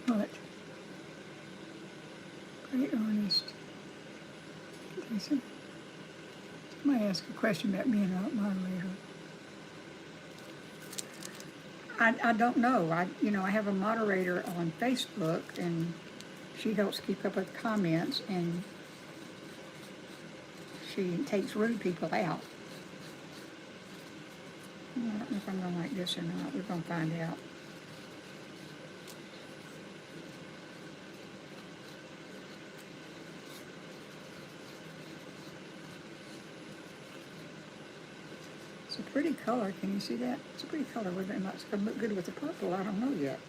What? Great honest. Jason. I'm gonna ask a question about being a moderator. I don't know. I have a moderator on Facebook, and she helps keep up with comments, and she takes rude people out. I don't know if I'm gonna like this or not. We're gonna find out. It's a pretty color. Can you see that? It's a pretty color. Whether or not it's gonna look good with the purple, I don't know yet.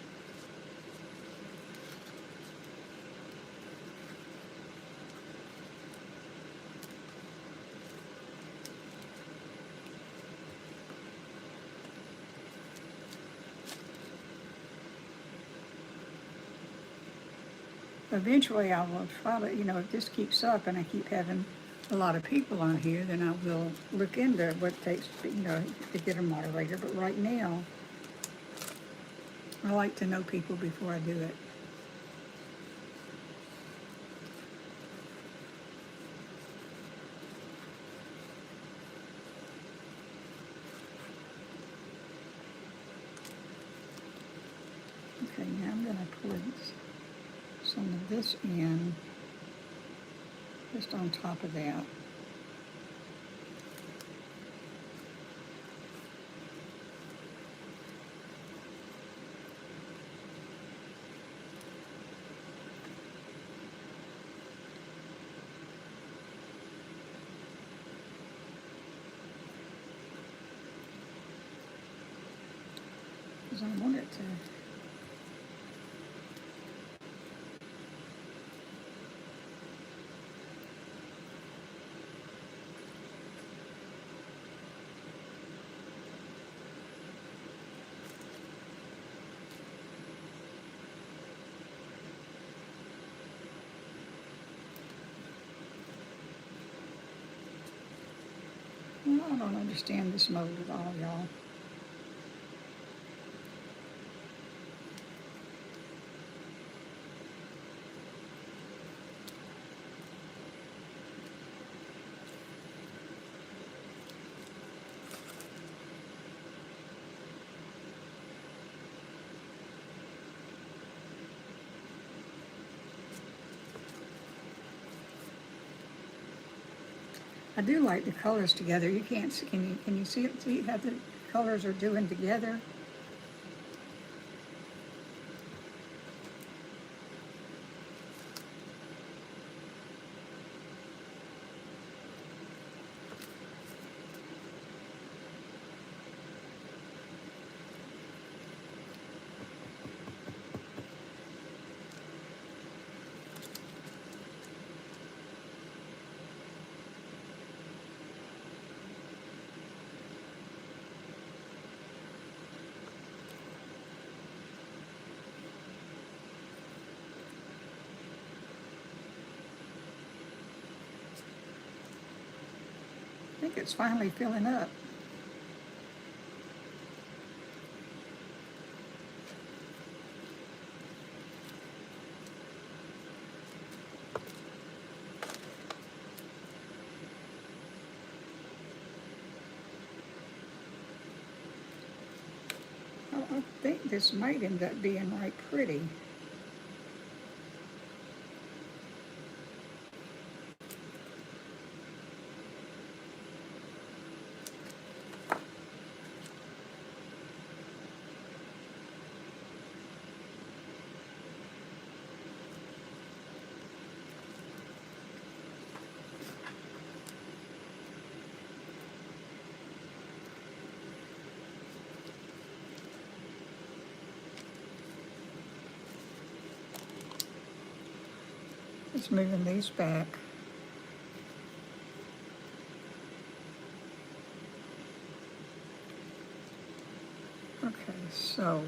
Eventually I will try to, if this keeps up and I keep having a lot of people on here, then I will look into what it takes, to get a moderator. But right now, I like to know people before I do it. Okay, now I'm going to put some of this in just on top of that. Because I want it to I don't understand this mode at all, y'all. I do like the colors together. You can't see, can you see it? See how the colors are doing together? I think it's finally filling up. I think this might end up being right pretty. Just moving these back. Okay, so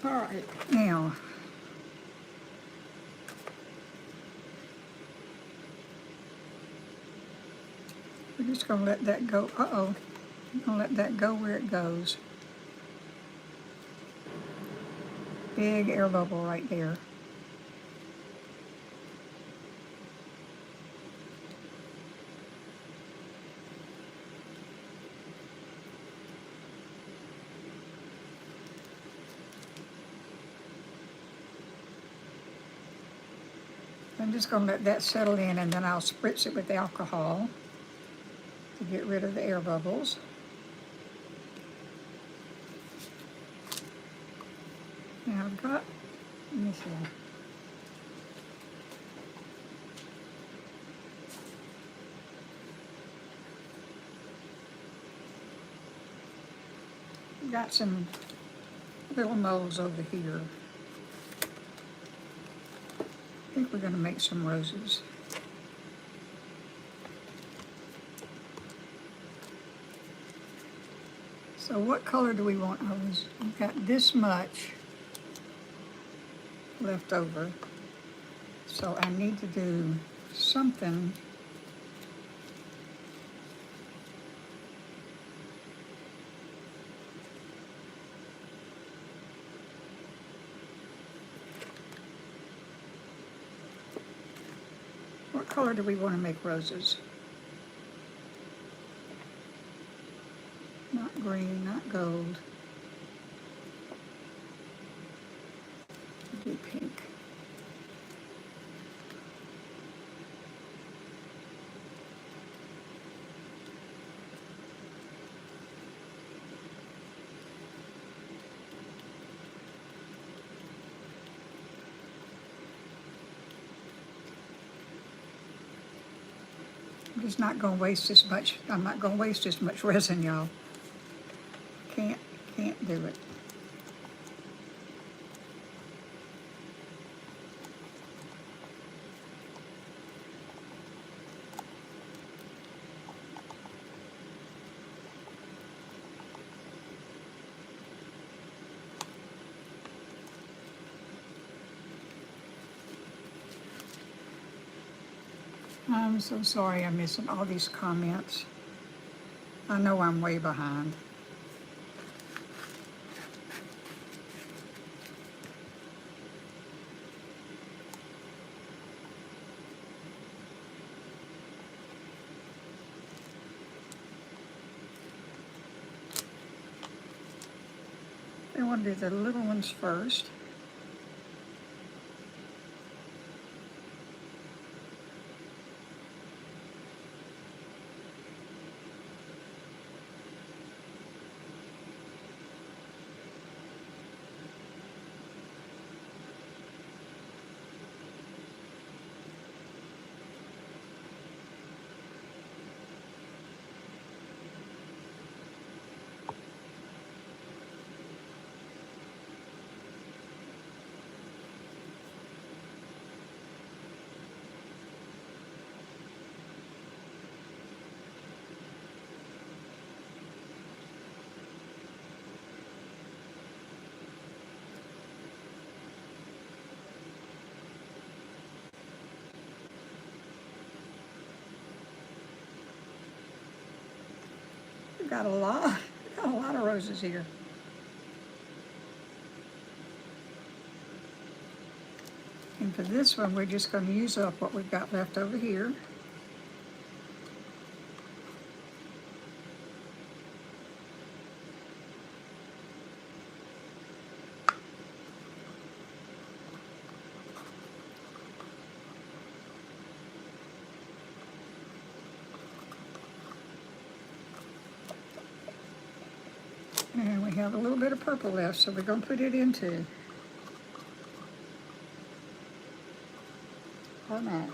All right, now, we're just gonna let that go. Uh-oh, I'm gonna let that go where it goes. Big air bubble right there. I'm just gonna let that settle in, and then I'll spritz it with alcohol to get rid of the air bubbles. Now I've got, let me see. Got some little molds over here. I think we're gonna make some roses. So what color do we want ours? We've got this much left over. So I need to do something. What color do we want to make roses? Not green, not gold. Do pink. I'm just not gonna waste this much. I'm not gonna waste this much resin, y'all. Can't do it. I'm so sorry I'm missing all these comments. I know I'm way behind. I want to do the little ones first. We've got a lot, of roses here. And for this one, we're just going to use up what we've got left over here. And we have a little bit of purple left, so we're going to put it into our mat.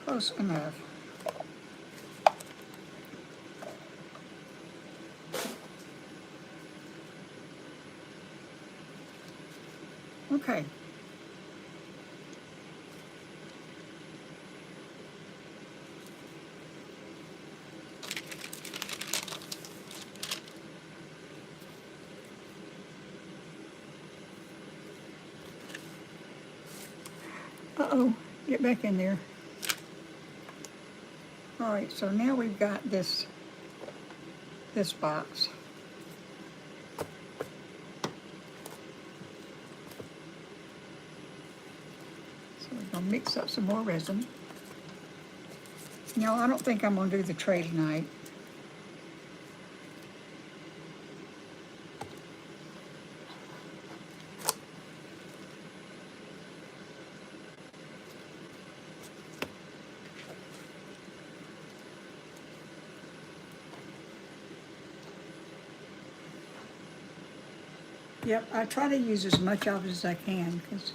Close enough. Okay. Uh-oh, get back in there. All right, so now we've got this box. So we're gonna mix up some more resin. No, I don't think I'm gonna do the tray tonight. Yep, I try to use as much of it as I can because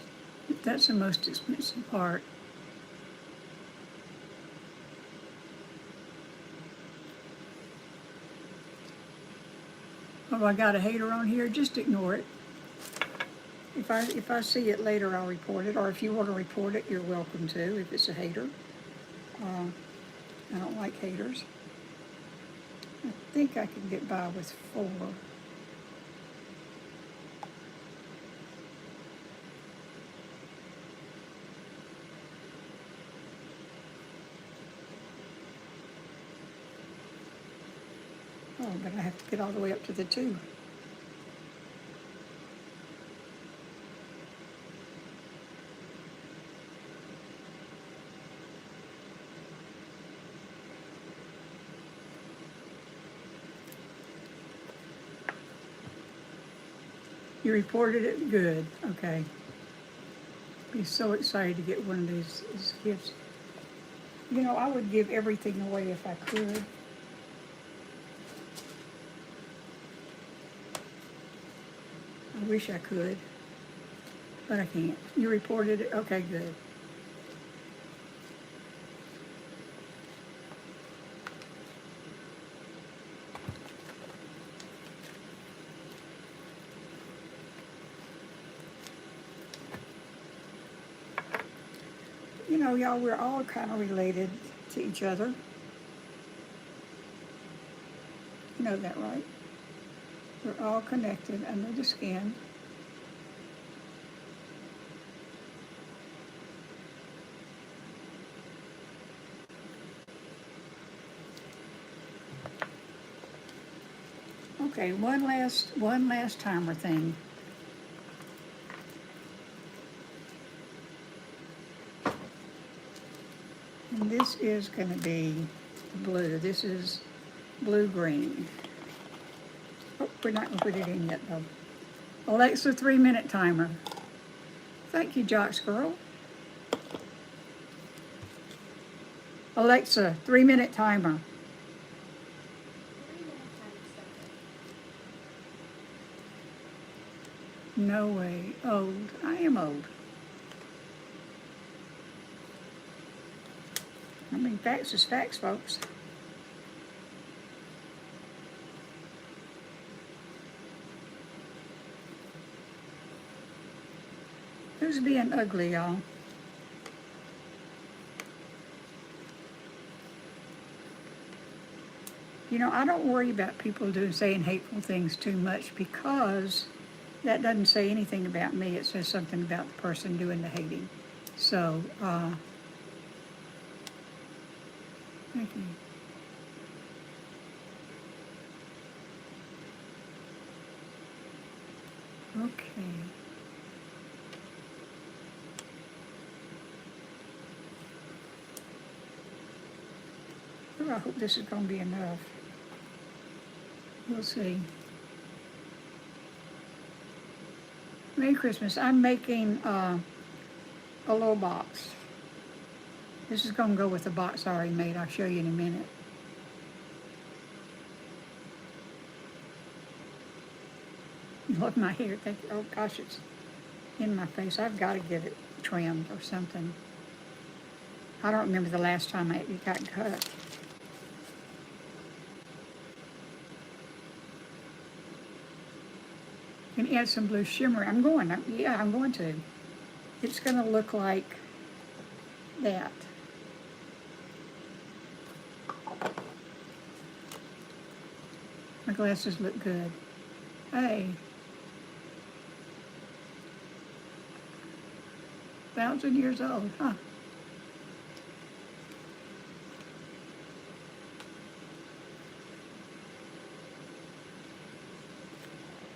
that's the most expensive part. Oh, I got a hater on here, just ignore it. If I see it later, I'll report it, or if you want to report it, you're welcome to, if it's a hater. I don't like haters. I think I can get by with 4. Oh, but I have to get all the way up to the 2. You reported it? Good, okay. Be so excited to get one of these gifts. You know, I would give everything away if I could. I wish I could, but I can't. You reported it? Okay, good. You know, y'all, we're all kind of related to each other. You know that, right? We're all connected under the skin. Okay, one last timer thing. And this is going to be blue. This is blue-green. Oh, we're not going to put it in yet, though. Alexa, 3-minute timer. Thank you, Jocks Girl. Alexa, 3-minute timer. No way. Old. I am old. I mean, facts is facts, folks. Who's being ugly, y'all? You know, I don't worry about people saying hateful things too much because that doesn't say anything about me. It says something about the person doing the hating. So, thank you. Okay. Oh, I hope this is going to be enough. We'll see. Merry Christmas. I'm making a little box. This is going to go with the box I already made. I'll show you in a minute. Love my hair. Thank you. Oh gosh, it's in my face. I've got to get it trimmed or something. I don't remember the last time it got cut. Can add some blue shimmer. I'm going to. It's gonna look like that. My glasses look good. Hey. 1,000 years old, huh?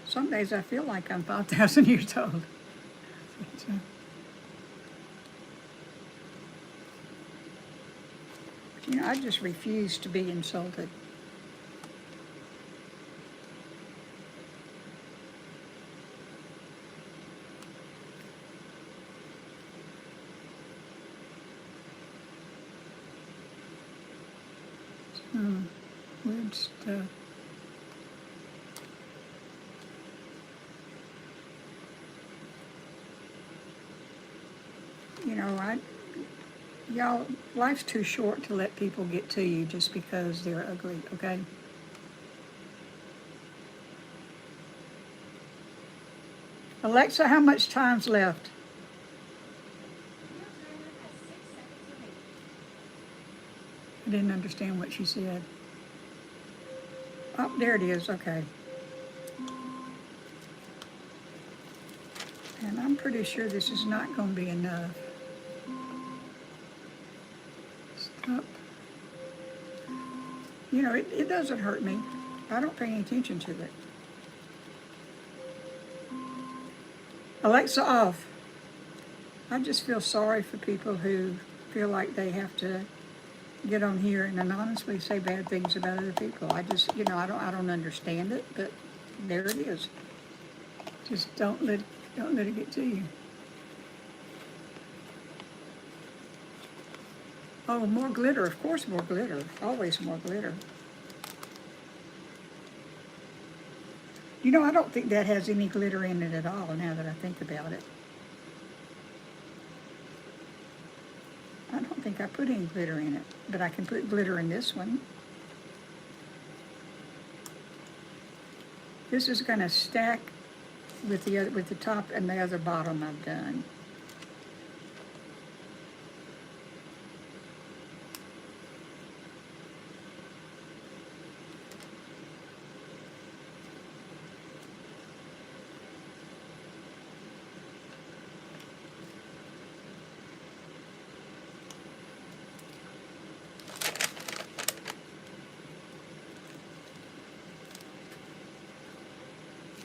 Some days I feel like I'm 5,000 years old. You know, I just refuse to be insulted. Weird stuff. You know, y'all, life's too short to let people get to you just because they're ugly, okay? Alexa, how much time's left? I didn't understand what she said. Oh, there it is, okay. And I'm pretty sure this is not going to be enough. Stop. You know, it doesn't hurt me. I don't pay any attention to it. Alexa, off. I just feel sorry for people who feel like they have to get on here and anonymously say bad things about other people. I just, you know, I don't understand it, but there it is. Just don't let it get to you. Oh, more glitter, of course more glitter. Always more glitter. You know, I don't think that has any glitter in it at all now that I think about it. I don't think I put any glitter in it, but I can put glitter in this one. This is going to stack with the top and the other bottom I've done.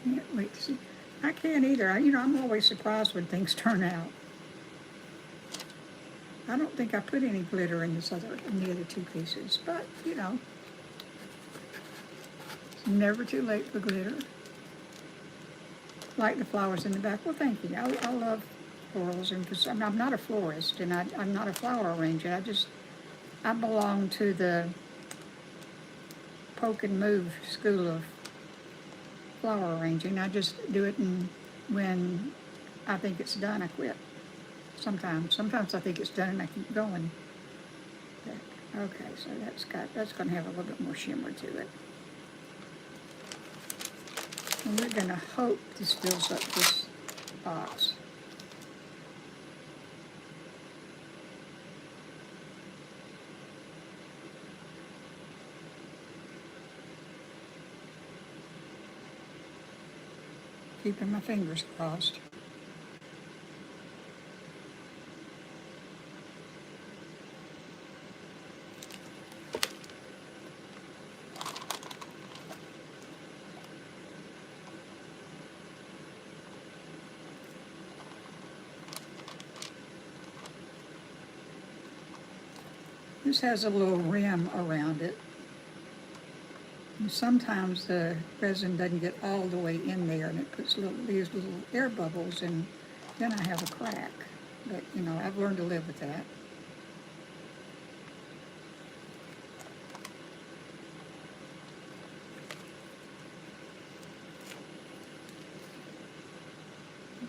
Can't wait to see. I can't either. You know, I'm always surprised when things turn out. I don't think I put any glitter in the other two pieces, but you know, it's never too late for glitter. Like the flowers in the back. Well, thank you. I love florals, and I'm not a florist, and I'm not a flower arranger. I belong to the poke and move school of flower arranging. I just do it, and when I think it's done, I quit. Sometimes I think it's done and I keep going. But, okay, so that's going to have a little bit more shimmer to it. And we're going to hope this fills up this box. Keeping my fingers crossed. This has a little rim around it. And sometimes the resin doesn't get all the way in there, and it puts these little air bubbles, and then I have a crack. But, you know, I've learned to live with that.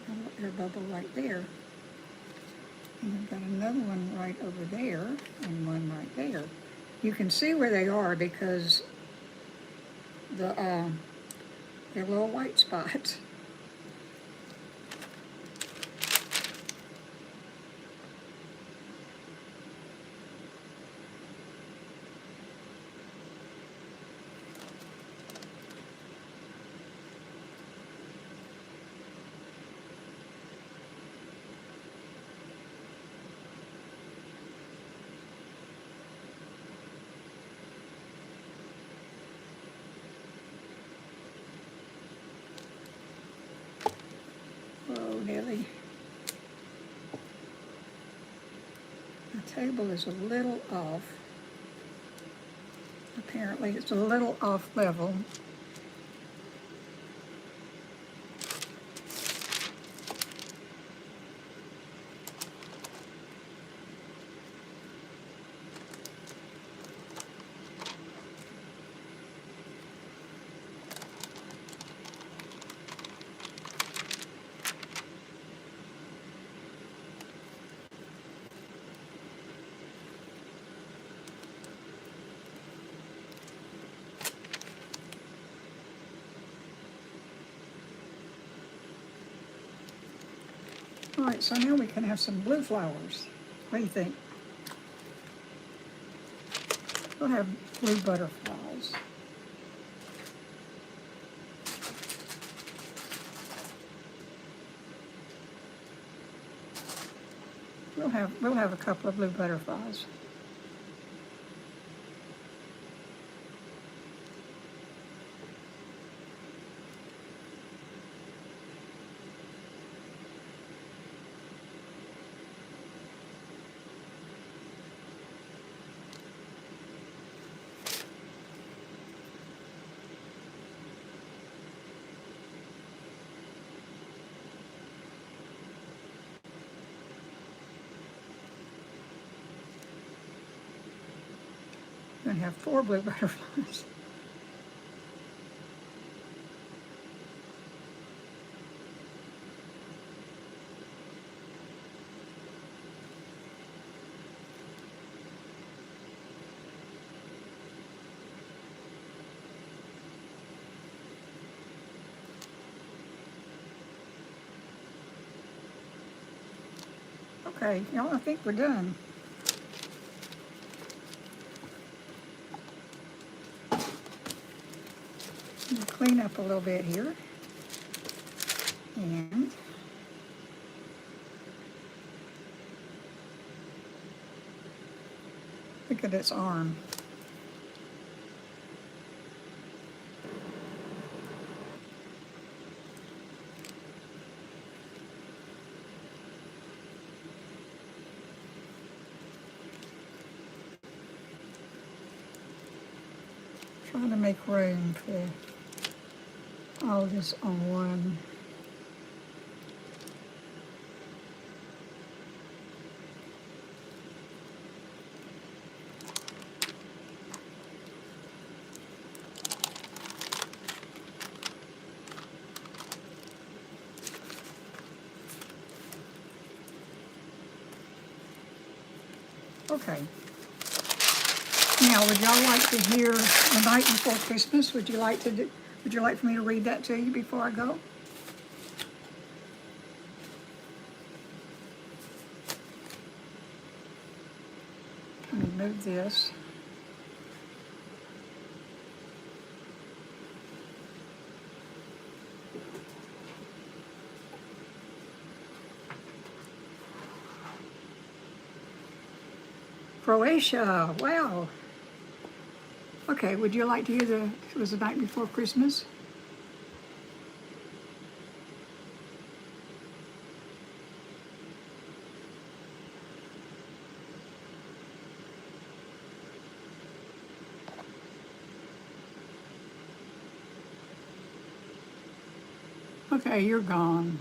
Got a little air bubble right there. And I've got another one right over there, and one right there. You can see where they are because they're little white spots. Nelly. The table is a little off. Apparently it's a little off level. All right, so now we can have some blue flowers. What do you think? We'll have blue butterflies. We'll have a couple of blue butterflies. We're going to have 4 blue butterflies. Okay, y'all, I think we're done. We'll clean up a little bit here. And look at its arm. Trying to make room for all this on one. Okay. Now, would y'all like to hear The Night Before Christmas? Would you like for me to read that to you before I go? Let me move this. Croatia, wow. Okay, would you like to hear it was The Night Before Christmas? Okay, you're gone.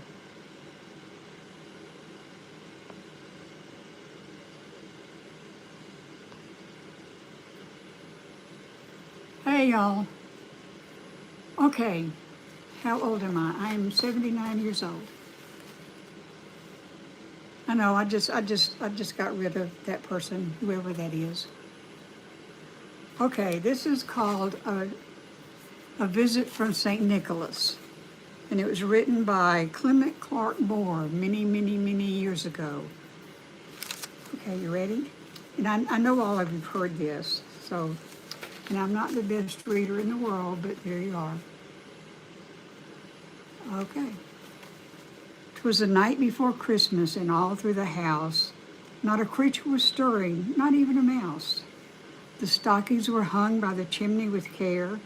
Hey y'all. Okay, how old am I? I'm 79 years old. I know, I just got rid of that person, whoever that is. Okay, this is called A Visit from St. Nicholas. And it was written by Clement Clark Moore many, many, many years ago. Okay, you ready? And I know all of you've heard this, so, and I'm not the best reader in the world, but there you are. Okay. 'Twas the night before Christmas, and all through the house, not a creature was stirring, not even a mouse. The stockings were hung by the chimney with care,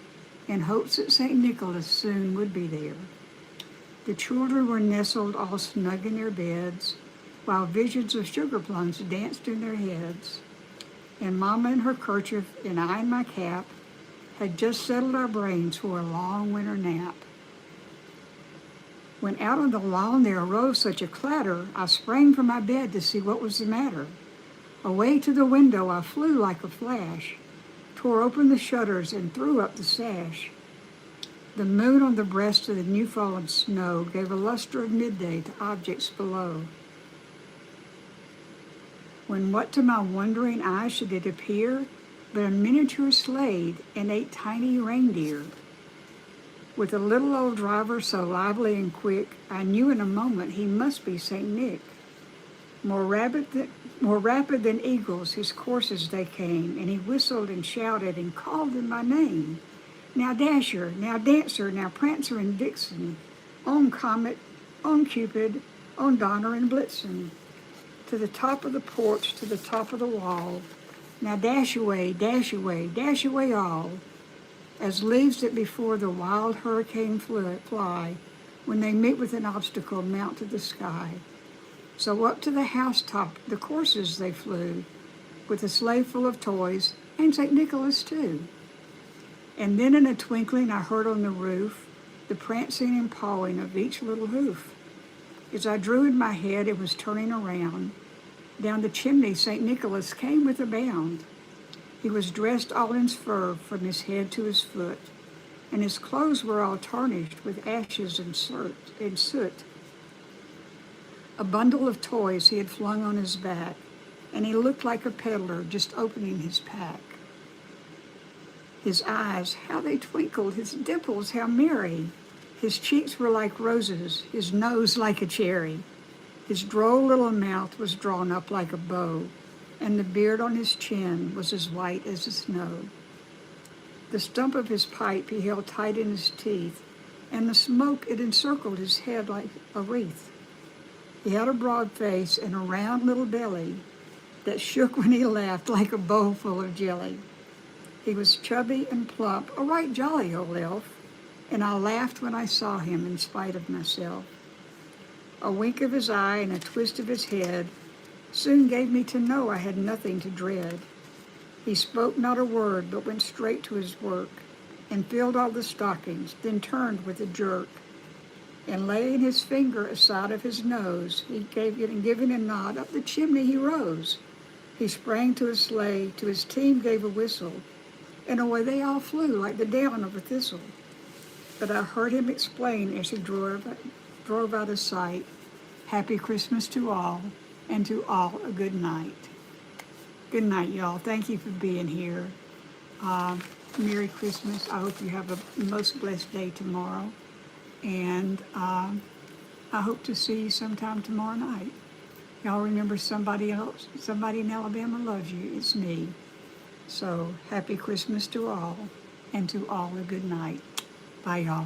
in hopes that St. Nicholas soon would be there. The children were nestled all snug in their beds, while visions of sugar plums danced in their heads. And Mama in her kerchief and I in my cap had just settled our brains for a long winter nap. When out on the lawn there arose such a clatter, I sprang from my bed to see what was the matter. Away to the window I flew like a flash, tore open the shutters and threw up the sash. The moon on the breast of the new-fallen snow gave a luster of midday to objects below. When what to my wondering eyes should it appear but a miniature sleigh and 8 tiny reindeer. With a little old driver so lively and quick, I knew in a moment he must be St. Nick. More rapid than eagles, his courses they came, and he whistled and shouted and called them by name. Now Dasher, now Dancer, now Prancer and Vixen, on Comet, on Cupid, on Donner and Blitzen. To the top of the porch, to the top of the wall, now dash away, dash away, dash away all. As leaves that before the wild hurricane fly, when they meet with an obstacle, mount to the sky. So up to the housetop the courses they flew, with a sleigh full of toys, and St. Nicholas too. And then in a twinkling I heard on the roof the prancing and pawing of each little hoof. As I drew in my head and was turning around, down the chimney St. Nicholas came with a bound. He was dressed all in fur from his head to his foot, and his clothes were all tarnished with ashes and soot. A bundle of toys he had flung on his back, and he looked like a peddler just opening his pack. His eyes, how they twinkled, his dimples, how merry. His cheeks were like roses, his nose like a cherry. His droll little mouth was drawn up like a bow, and the beard on his chin was as white as the snow. The stump of his pipe he held tight in his teeth, and the smoke it encircled his head like a wreath. He had a broad face and a round little belly that shook when he laughed like a bowl full of jelly. He was chubby and plump, a right jolly old elf, and I laughed when I saw him in spite of myself. A wink of his eye and a twist of his head soon gave me to know I had nothing to dread. He spoke not a word, but went straight to his work, and filled all the stockings, then turned with a jerk. And laying his finger aside of his nose, giving a nod, up the chimney he rose. He sprang to his sleigh, to his team gave a whistle, and away they all flew like the down of a thistle. But I heard him explain as he drove out of sight, Happy Christmas to all, and to all a good night. Good night, y'all. Thank you for being here. Merry Christmas. I hope you have a most blessed day tomorrow. And I hope to see you sometime tomorrow night. Y'all remember somebody in Alabama loves you. It's me. So happy Christmas to all, and to all a good night. Bye, y'all.